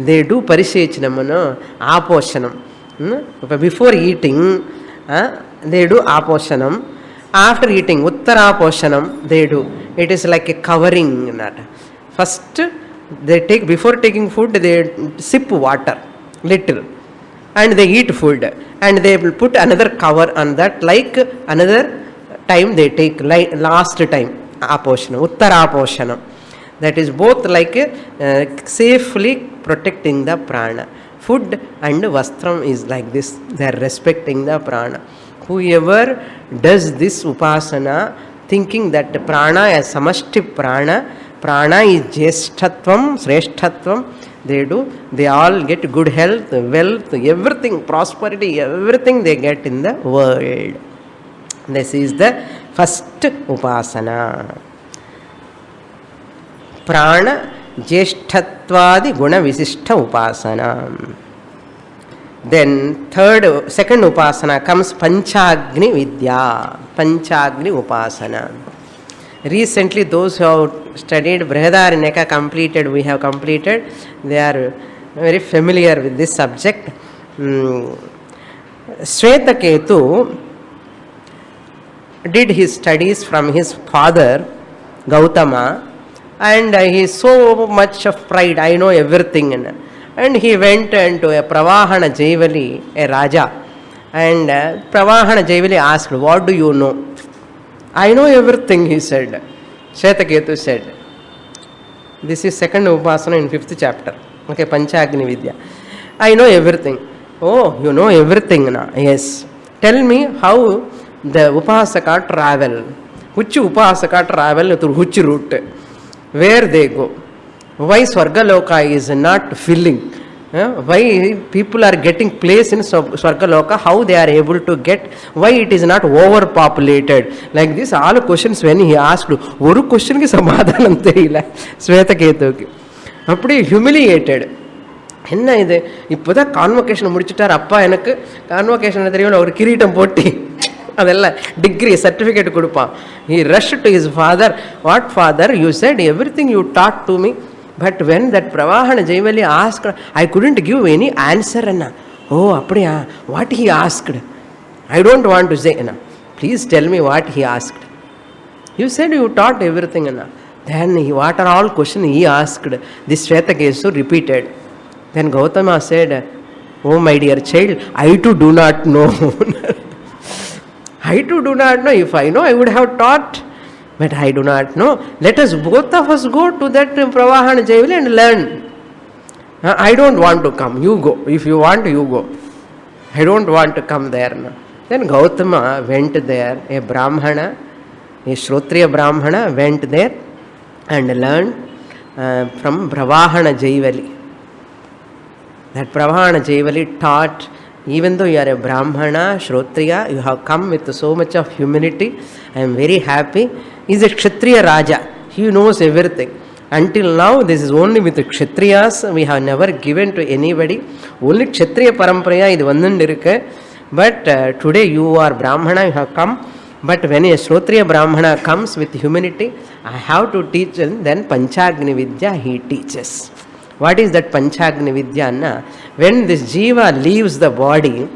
They do parisechanam, aposhanam. Before eating, they do aposhanam. After eating, uttaraposhanam, they do. It is like a covering. First, they take, before taking food, they sip water, little. And they eat food. And they will put another cover on that, like another time they take, like last time. Aposhanam, uttaraposhanam. That is both like safely protecting the prana. Food and vastram is like this. They are respecting the prana. Whoever does this upasana, thinking that the prana is samashti prana, prana is jeshtatvam, sreshtatvam, they all get good health, wealth, everything, prosperity, everything they get in the world. This is the first upasana. Prana Jeshtatvadi Guna Visishta Upasana. Then second Upasana comes Panchagni Vidya. Panchagni Upasana. Recently, those who have studied Brihadaranyaka we have completed, they are very familiar with this subject. Shvetaketu did his studies from his father, Gautama, and he is so much of pride, I know everything. And he went into a Pravahana Jaivali, a Raja, and Pravahana Jaivali asked, what do you know? I know everything, he said. Shvetaketu said. This is second Upasana in 5th chapter. Okay, Panchagni Vidya. I know everything. Oh, you know everything now? Yes. Tell me how the Upasaka travel. Which Upasaka travel through which route? Where they go? Why Swargaloka is not filling? Why people are getting place in Swargaloka? How they are able to get? Why it is not overpopulated? Like this, all questions when he asked, one question ki samadhanam theriyala Shvetaketuku. Appadi humiliated. என்ன இது இப்போதான் convocation முடிச்சுட்டார் அப்பா எனக்கு convocation தெரியும் ஒரு கிரீட்டம் போட்டி அதெல்லாம் degree certificate கொடுப்பான். he rushed to his father. What father? You said everything you taught to me, but when that Pravahana Jaivali asked, I couldn't give any answer. Anna. Oh, அப்படியா? What he asked? I don't want to say. Anna. Please tell me what he asked. You said you taught everything. Anna. Then what are all questions he asked? This Shvetaketu repeated. Then Gautama said, oh my dear child, I too do not know. I too do not know. If I know, I would have taught. But I do not know. Let us, both of us, go to that Pravahana Jaivali and learn. I don't want to come. You go. If you want, you go. I don't want to come there. No. Then Gautama went there. A Brahmana, a Shrotriya Brahmana went there and learned from Pravahana Jaivali. That Pravahana Jaivali taught, even though you are a Brahmana, Shrotriya, you have come with so much of humility. I am very happy. He is a Kshatriya Raja. He knows everything. Until now, this is only with the Kshatriyas. We have never given to anybody. Only Kshatriya Paramparaya is one. But today you are Brahmana, you have come. But when a Shrotriya Brahmana comes with humility, I have to teach him. Then Panchagni Vidya he teaches. What is that Panchagni Vidya? Anna? When this Jiva leaves the body,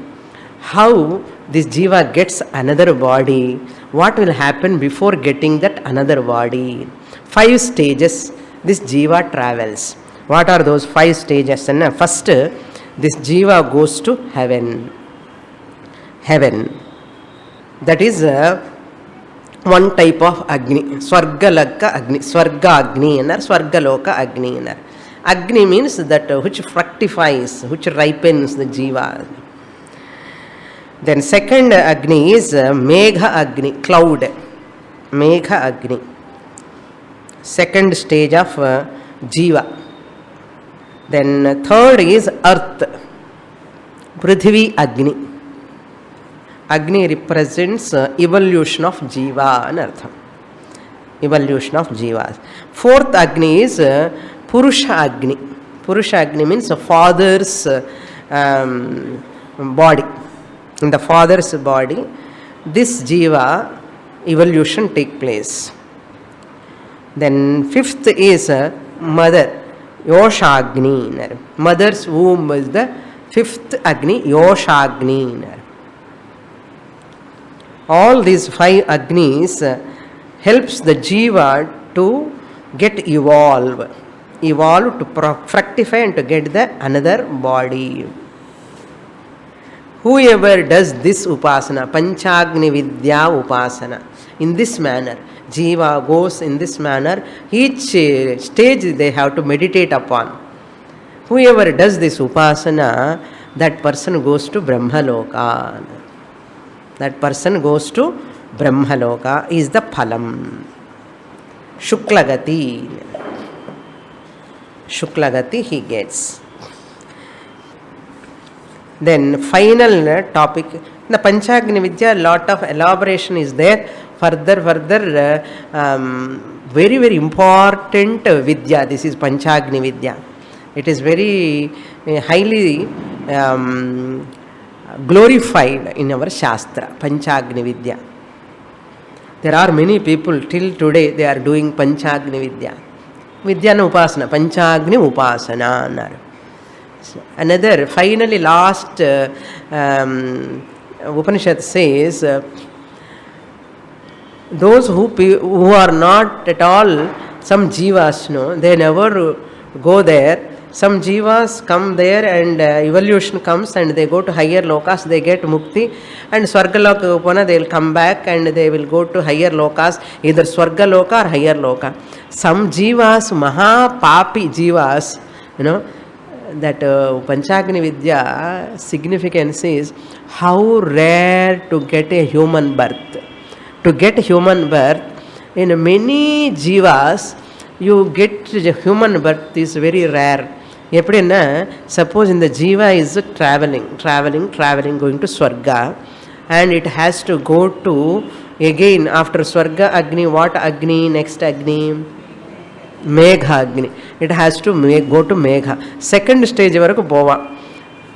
how this Jiva gets another body? What will happen before getting that another body? 5 stages this Jiva travels. What are those 5 stages? Anna? First, this Jiva goes to heaven. Heaven. That is one type of Agni. Swargalaka Agni. Swarga Agni. Swargaloka Agni. Agni means that which fructifies, which ripens the Jiva. Then second Agni is Megha Agni, cloud. Megha Agni. Second stage of Jiva. Then third is Earth. Prithvi Agni. Agni represents evolution of Jiva. Anartham. Evolution of Jivas. Fourth Agni is Purusha Agni. Purusha Agni means a father's body. In the father's body, this Jiva evolution take place. Then fifth is mother, Yoshagni. Mother's womb is the fifth Agni, Yoshagni. All these 5 Agnis helps the Jiva to get evolve to fructify and to get the another body. Whoever does this Upasana, Panchagni Vidya Upasana, in this manner, Jiva goes in this manner, each stage they have to meditate upon. Whoever does this Upasana, that person goes to Brahmaloka. That person goes to Brahmaloka is the Phalam. Shuklagati. Shuklagati he gets. Then final topic, In the Panchagni Vidya, lot of elaboration is there. Further, very, very important Vidya. This is Panchagni Vidya. It is very highly glorified in our Shastra, Panchagni Vidya. There are many people till today they are doing Panchagni Vidya. Vidyana Upasana, Panchagni Upasana. Another, finally, last Upanishad says, those who are not at all, some jivas, they never go there. Some jivas come there and evolution comes and they go to higher lokas, they get mukti, and Swargaloka Upana, they will come back and they will go to higher lokas, either Swargaloka or higher loka. Some jivas, Maha Papi jivas, that Panchagni Vidya significance is how rare to get a human birth. To get human birth, in many jivas, you get human birth is very rare. Suppose in the jiva is traveling, going to Swarga, and it has to go to, again after Swarga Agni, what Agni, next Agni? Megha Agni. It has to go to Megha. Second stage varaku pova.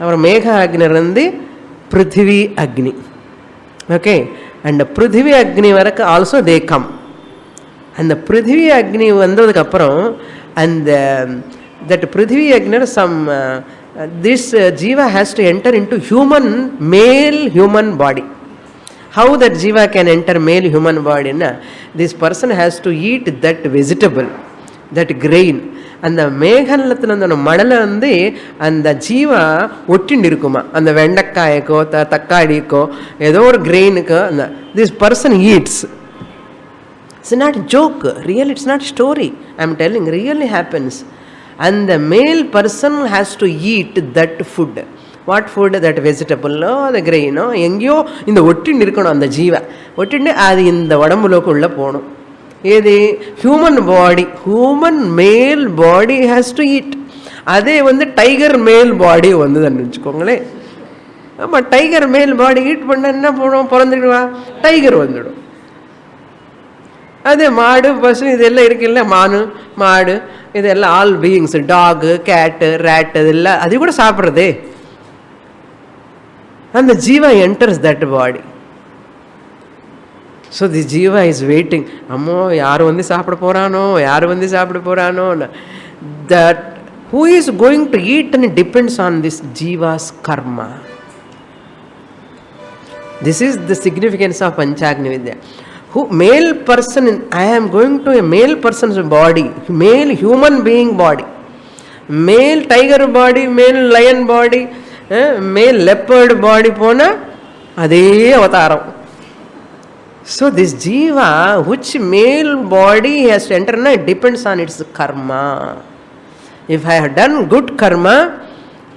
Our Megha Agni randi Prithvi Agni. Okay, and the Prithvi Agni varaku also they come. And the Prithvi Agni vandadukapram, and that Prithvi Agni, this jiva has to enter into male human body. How that jiva can enter male human body? This person has to eat that vegetable, that grain. And the Meghanlathana Madala and the jiva Uttindirukuma, and the Vendakayako, the Takadiko, Edo grain, this person eats. It's not a joke, really, it's not a story. I'm telling, really happens. And the male person has to eat that food. What food? That vegetable, the grain, engyo in the Uttin Nirkon on the jiva. Uttin adi in the Vadamulokula Pono. Human body, human male body has to eat. Ade when the tiger male body one the but tiger male body eat tiger one. Ade Madu person is Manu, Mad. All beings, dog, cat, rat, that's what saapradhe. And the jiva enters that body. So the jiva is waiting. Ammo, yaru vandi saapda porano. That who is going to eat, and it depends on this jiva's karma. This is the significance of Panchagni Vidya. Male person, I am going to a male person's body, male human being body, male tiger body, male lion body, male leopard body pona, ade avataram. So this jiva, which male body has to enter, it depends on its karma. If I have done good karma,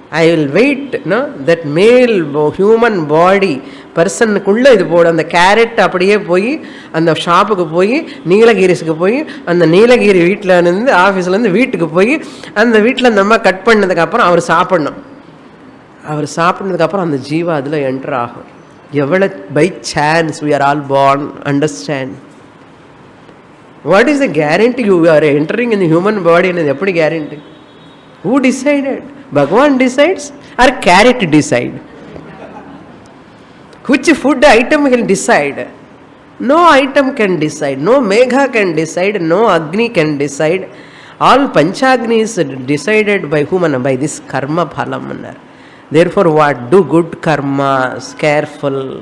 I will wait, that male human body person kulla idu podu and the carrot apadiye poi and the shop ku poi Neelagiris ku poi and the Neelagiri veetla irundhu office la irundhu veetukku poi and the veetla namma cut pannadukku appuram avaru saapidnadukku appuram and the jiva adula enter agum. Evala by chance we are all born, understand. What is the guarantee you are entering in the human body and eppadi guarantee? Who decided? Bhagavan decides or carrot decide? Which food item can decide? No item can decide. No Megha can decide. No Agni can decide. All Panchagni is decided by whom? By this karma phalam. Therefore what? Do good karmas. Careful.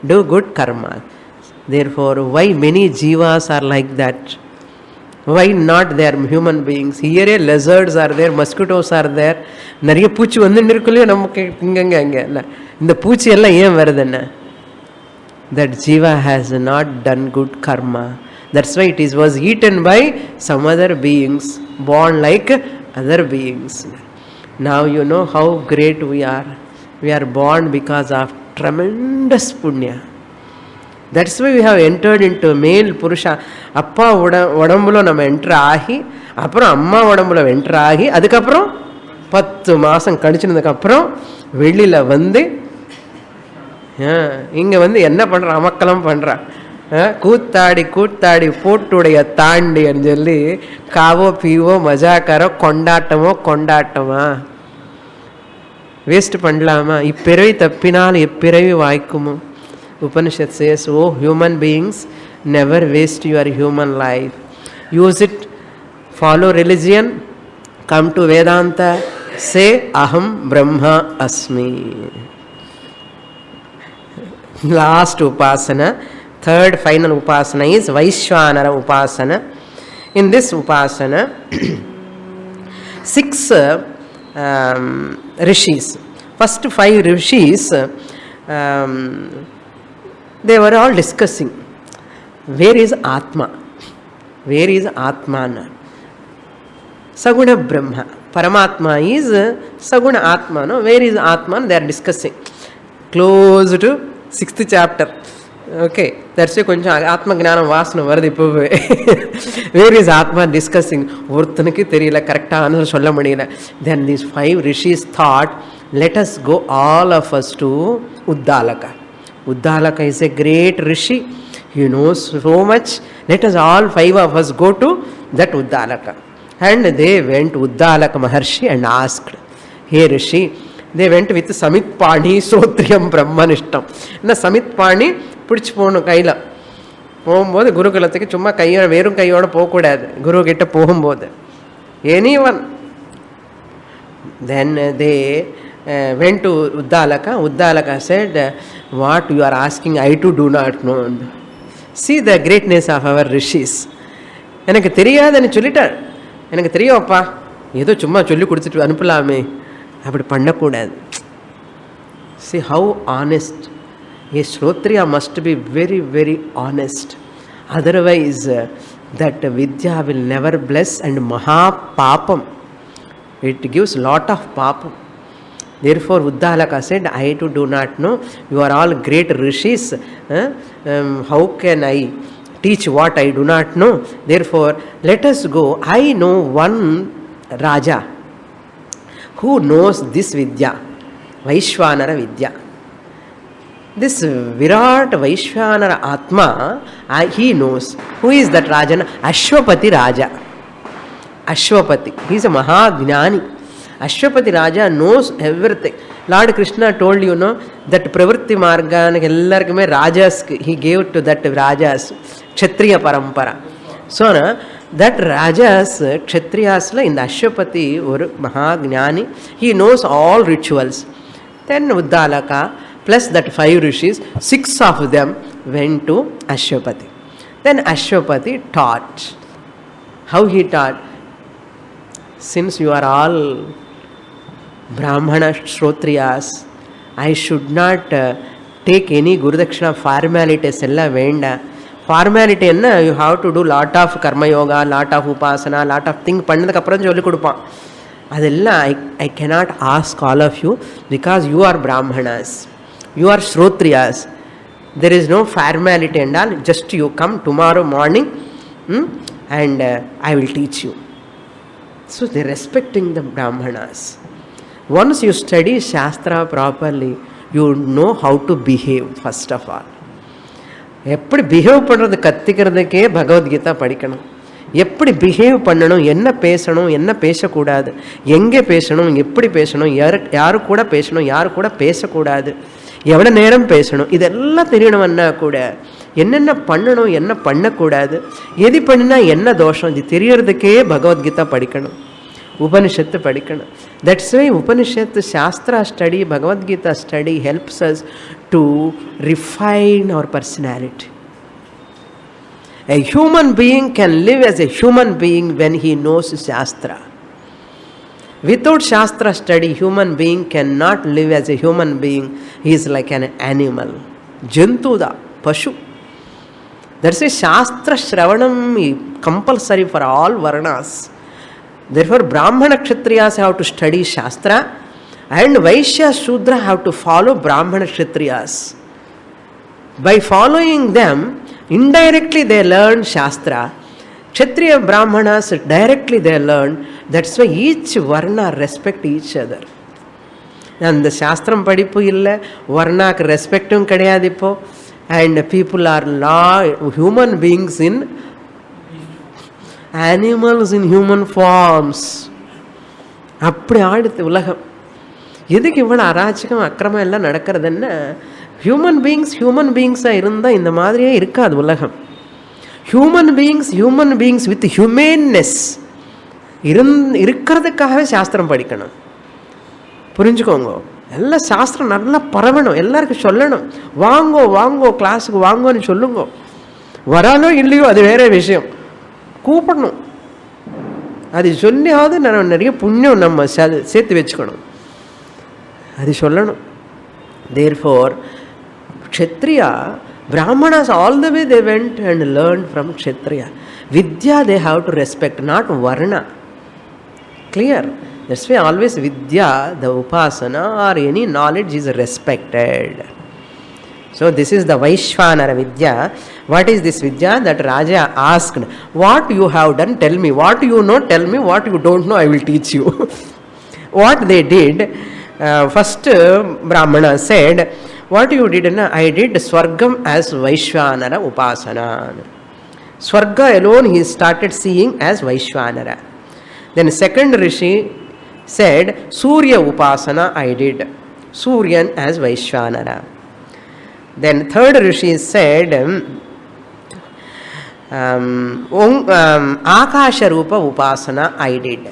Do good karma. Therefore why many jivas are like that? Why not they are human beings? Here lizards are there, mosquitoes are there. Nariya poochi vandindirukkulle namakku inganga inga. In the poochi ella yen varudana? That jiva has not done good karma. That's why it was eaten by some other beings, born like other beings. Now you know how great we are. We are born because of tremendous punya. That's why we have entered into male Purusha. Appa vadambulo nam enter ahi, appuram amma vadambulo enter ahi, adukappuram 10 மாசம் கழிச்சினதுக்கு அப்புறம் வெளியில வந்து இங்கே வந்து என்ன பண்ணுறான், அமக்கலம் பண்ணுறான். கூத்தாடி கூத்தாடி போட்டுடைய தாண்டின்னு சொல்லி காவோ பீவோ மஜாக்காரோ கொண்டாட்டமோ கொண்டாட்டமா வேஸ்ட் பண்ணலாமா? இப்பிறவி தப்பினால் எப்பிறவி வாய்க்குமோ? Upanishad says, O human beings, never waste your human life. Use it, follow religion, come to Vedanta, say aham brahma asmi. Last upasana, third final upasana is Vaishwanara upasana. In this upasana, 6 rishis. First 5 rishis, they were all discussing, where is Atma? Where is Atmana? Saguna Brahma. Paramatma is Saguna Atma. No? Where is Atman? They are discussing. Close to 6th chapter. Okay. That's why konjam Atma Gnanam Vasana varudhu ippove. Where is Atma discussing? Orthanukku theriyala correct answer solla mudiyala. Then these 5 rishis thought, let us go all of us to Uddalaka. Uddalaka is a great rishi. He knows so much. Let us all 5 of us go to that Uddalaka. And they went to Uddalaka Maharshi and asked, hey Rishi, they went with Samitpani Sotriyam Brahmanishtam. And Samitpani பிடிச்சி போகணும் கையில். போகும்போது குருகுலத்துக்கு சும்மா கையோட வெறும் கையோடு போகக்கூடாது, குரு கிட்ட போகும்போது. Any one. Then they went to Uddalaka. Uddalaka said, what you are asking, I too do not know. See the greatness of our rishis. எனக்கு தெரியாதுன்னு சொல்லிட்டார். எனக்கு தெரியும்ப்பா, ஏதோ சும்மா சொல்லி கொடுத்துட்டு அனுப்பலாமே, அப்படி பண்ணக்கூடாது. See how honest. A Shrotriya must be very, very honest. Otherwise, that Vidya will never bless and Maha Papam. It gives lot of Papam. Therefore, Uddalaka said, I too do not know. You are all great rishis. How can I teach what I do not know? Therefore, let us go. I know one Raja who knows this Vidya, Vaishwanara Vidya. This Virat Vaishwanara Atma, he knows. Who is that Raja? Ashwapati Raja. Ashwapati. He is a Mahagnani. Ashwapati Raja knows everything. Lord Krishna told you, know, that Pravritti Margan, ellarkume Rajas, he gave to that Rajas, Kshatriya Parampara. So, that Rajas, Kshatriyas, in the Ashwapati, or Mahagnani, he knows all rituals. Then Uddalaka, plus that 5 rishis, 6 of them went to Ashwapati. Then Ashwapati taught. How he taught? Since you are all Brahmana Shrotriyas, I should not take any Gurudakshina formalities. Formality enna, you have to do lot of karma yoga, lot of upasana, lot of things. Pannadukku appuram solli kodupaan. Adella I cannot ask all of you because you are Brahmanas. You are Shrotriyas. There is no formality and all. Just you come tomorrow morning and I will teach you. So they are respecting the Brahmanas. Once you study Shastra properly, you know how to behave first of all. எப்படி behave பண்ணுறது கற்றுக்கிறதுக்கே பகவத்கீதா படிக்கணும். எப்படி behave பண்ணணும், என்ன பேசணும், என்ன பேசக்கூடாது, எங்கே பேசணும், எப்படி பேசணும், யாரு கூட பேசணும், யாரு கூட பேசக்கூடாது, எவ்வளோ நேரம் பேசணும், இதெல்லாம் தெரியணும்னா கூட என்னென்ன பண்ணணும், என்ன பண்ணக்கூடாது, எது பண்ணினா என்ன தோஷம், இது தெரியறதுக்கே பகவத்கீதா படிக்கணும், உபனிஷத்து படிக்கணும். That's why Upanishad Shastra study, Bhagavad Gita study helps us to refine our personality. A human being can live as a human being when he knows Shastra. Without Shastra study, human being cannot live as a human being. He is like an animal. Jantuda, Pashu. That's why Shastra Shravanam is compulsory for all Varnas. Therefore, Brahmana Kshatriyas have to study Shastra and Vaishya Shudra have to follow Brahmana Kshatriyas. By following them, indirectly they learn Shastra. Kshatriya Brahmanas directly they learn. That's why each Varna respect each other. அந்த சாஸ்திரம் படிப்பு இல்லை, வர்ணாக்கு ரெஸ்பெக்டும் கிடையாது இப்போ. And people are human beings in animals in human forms. அப்படி ஆடுது உலகம். எதுக்கு இவ்வளோ அராஜகம் அக்கிரமம் எல்லாம் நடக்கிறதுன்னா, ஹியூமன் பீயிங்ஸாக இருந்தால் இந்த மாதிரியே இருக்காது உலகம். ஹியூமன் பீயிங்ஸ் வித் ஹியூமேன்னஸ் இருக்கிறதுக்காகவே சாஸ்திரம் படிக்கணும். புரிஞ்சுக்கோங்க. எல்லாம் சாஸ்திரம் நல்லா பரவணும், எல்லாருக்கும் சொல்லணும். வாங்கோ வாங்கோ கிளாஸுக்கு வாங்கோன்னு சொல்லுங்க. வரானோ இல்லையோ அது வேற விஷயம், கூப்பிடணும். அது சொல்லியாவது நான் நிறைய புண்ணியம் நம்ம சேர்த்து வச்சுக்கணும், அது சொல்லணும். Therefore, Kshatriya, Brahmanas all the way they went and learned from Kshatriya. Vidya they have to respect, not Varna. Clear? That's why always Vidya, the Upasana or any knowledge is respected. So this is the Vaishvanara Vidya. What is this Vidya? That Raja asked, what you have done, tell me. What you know, tell me. What you don't know, I will teach you. What they did, first Brahmana said, what you did? I did Swargam as Vaishvanara Upasana. Swarga alone he started seeing as Vaishvanara. Then second Rishi said, Surya Upasana I did. Suryan as Vaishvanara. Then third Rishi said, Akasha Rupa Upasana I did.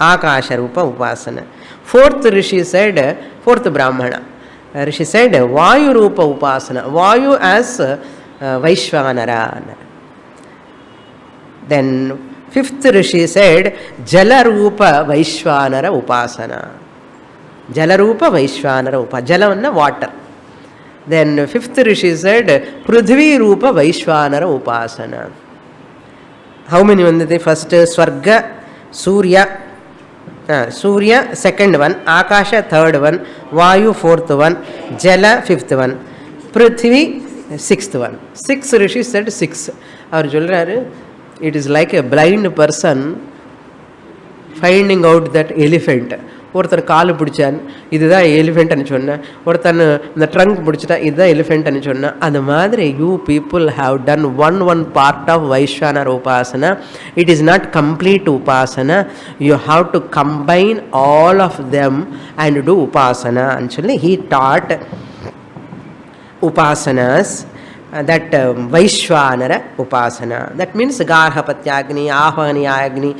Akasha Rupa Upasana. Fourth Rishi said, fourth Brahmana, Rishi said, Vayu Rupa Upasana. Vayu as Vaishvanara. Then fifth Rishi said, Jala Rupa Vaishvanara Upasana. Jala Rupa Vaishvanara Upasana. Jala is water. Then fifth Rishi said, Prithvi Rupa Vaishvanara Upasana. How many one did they? First Swarga, Surya, Surya second one, Akasha third one, Vayu fourth one, Jala fifth one, Prithvi sixth one. Six Rishi said six. Our Julraru, it is like a blind person finding out that elephant. ஒருத்தர் காலு பிடிச்சான், இதுதான் எலிஃபென்ட்னு சொன்னேன். ஒருத்தன் இந்த trunk பிடிச்சிட்டா இதுதான் எலிஃபென்ட்னு சொன்னேன். அது மாதிரி you people have done one part of Vaishvanara upasana. It is not complete upasana. You have to combine all of them and do உபாசனான்னு சொல்லி he taught upasanas, that Vaishvanara Upasana. That means Garhapatyagni, Ahvaniyagni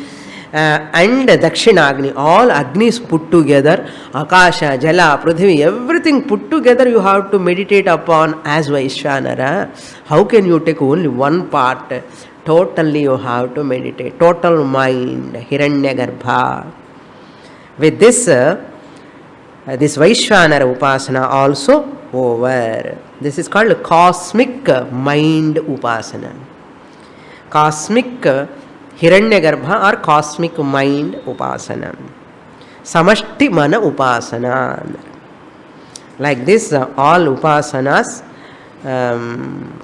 and Dakshinagni, all Agnis put together, Akasha, Jala, Prithvi, everything put together you have to meditate upon as Vaishvanara. How can you take only one part? Totally you have to meditate. Total mind, Hiranyagarbha. With this, this Vaishvanara Upasana also over. This is called cosmic mind Upasana. Cosmic Hiranyagarbha or cosmic mind Upasana. Samashti Mana Upasana. Like this, all Upasanas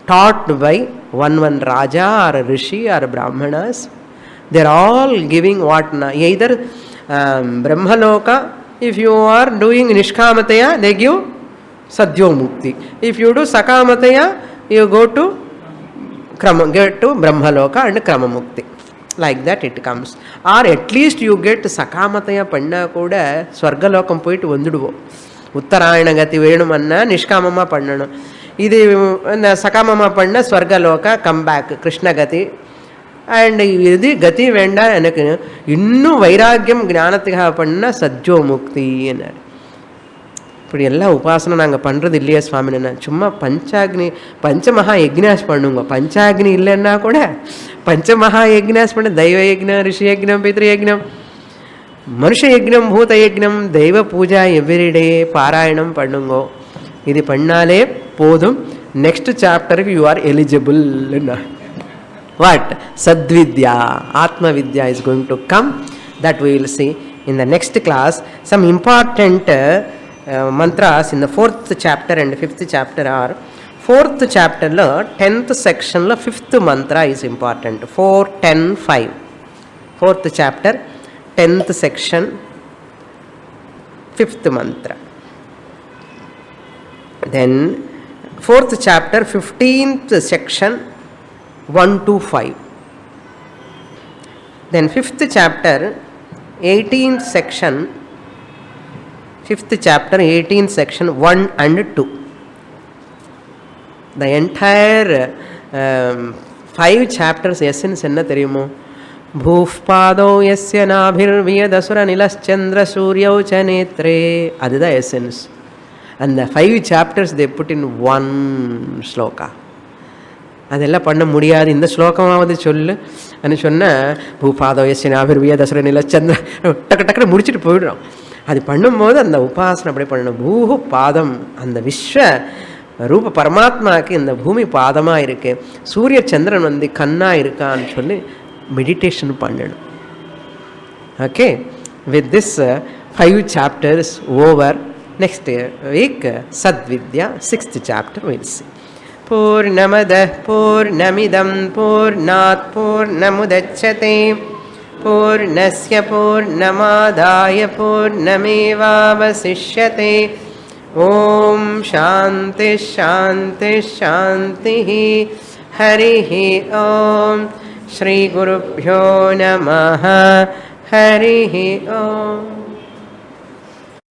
taught by one Raja or Rishi or Brahmanas, they are all giving what? Either Brahmaloka, if you are doing Nishkamataya, they give Satyamukti. If you do Sakamataya, you go to get to Brahmaloka and Kramamukti. Like that it comes. Or at least you get Sakamataya Panna Koda, Swargalokam Poit Vandudu. Uttarayana Gati Venumanna, Nishkamama Pandana. Either Sakamama Panna, Swargaloka, come back, Krishna Gati. And Yidi Gati Venda and Innu Vairagyam Gnanatiha Panna, Sajjo Mukti. இப்படி எல்லா உபாசனை நாங்கள் பண்ணுறது இல்லையா சுவாமினா? சும்மா பஞ்சாக்னி பஞ்சமகா யக்ஞாஸ் பண்ணுங்க. பஞ்சாக்னி இல்லைன்னா கூட பஞ்சமகா யக்ஞாஸ் பண்ண தெய்வ யக்ஞம், ரிஷி யக்ஞம், பித்ரு யக்ஞம், மனுஷ யக்ஞம், பூத யக்ஞம், தெய்வ பூஜா எவ்ரிடே பாராயணம் பண்ணுங்க. இது பண்ணாலே போதும். நெக்ஸ்ட் சாப்டருக்கு you are eligible. What? Sadvidya, Atma Vidya is going to come. That we will see in the next class. Some important mantras in the 4th chapter and 5th chapter are, 4th chapter la 10th section la 5th mantra is important. 4, 10, 5. 4th chapter 10th section fifth mantra. Then fourth chapter, 15th section, 1 to 5. Then fifth chapter, 18th section, 5th chapter, 18th section, 1 and 2. The entire 5 chapters essence enna theriyumo? Bhufpado yasya nabhirviyadasura nilaschandra suryau chanetre. Adida essence. And the 5 chapters they put in one sloka. அதெல்லாம் பண்ண முடியாது, இந்த ஸ்லோகமாவது சொல்லு அப்படின்னு சொன்னால் பூபாதோ எஸ்னாபிர்விய தசர நிலச்சந்திர டக்கு டக்குன்னு முடிச்சுட்டு போயிடுறோம். அது பண்ணும்போது அந்த உபாசனை அப்படி பண்ணணும். பூஹு பாதம், அந்த விஸ்வ ரூப பரமாத்மாவுக்கு இந்த பூமி பாதமாக இருக்குது, சூரிய சந்திரன் வந்து கண்ணாக இருக்கான்னு சொல்லி மெடிடேஷன் பண்ணணும். Okay, with this 5 chapters over. Next week Sadvidya, 6th chapter we'll see. Purnamadah Purnamidam Purnat Purnamudachyate Purnasya Purnamadaya Purnamevavasishyate. Om Shanti Shanti Shanti. Harihi Om. Shri Gurubhyo Namaha. Harihi Om.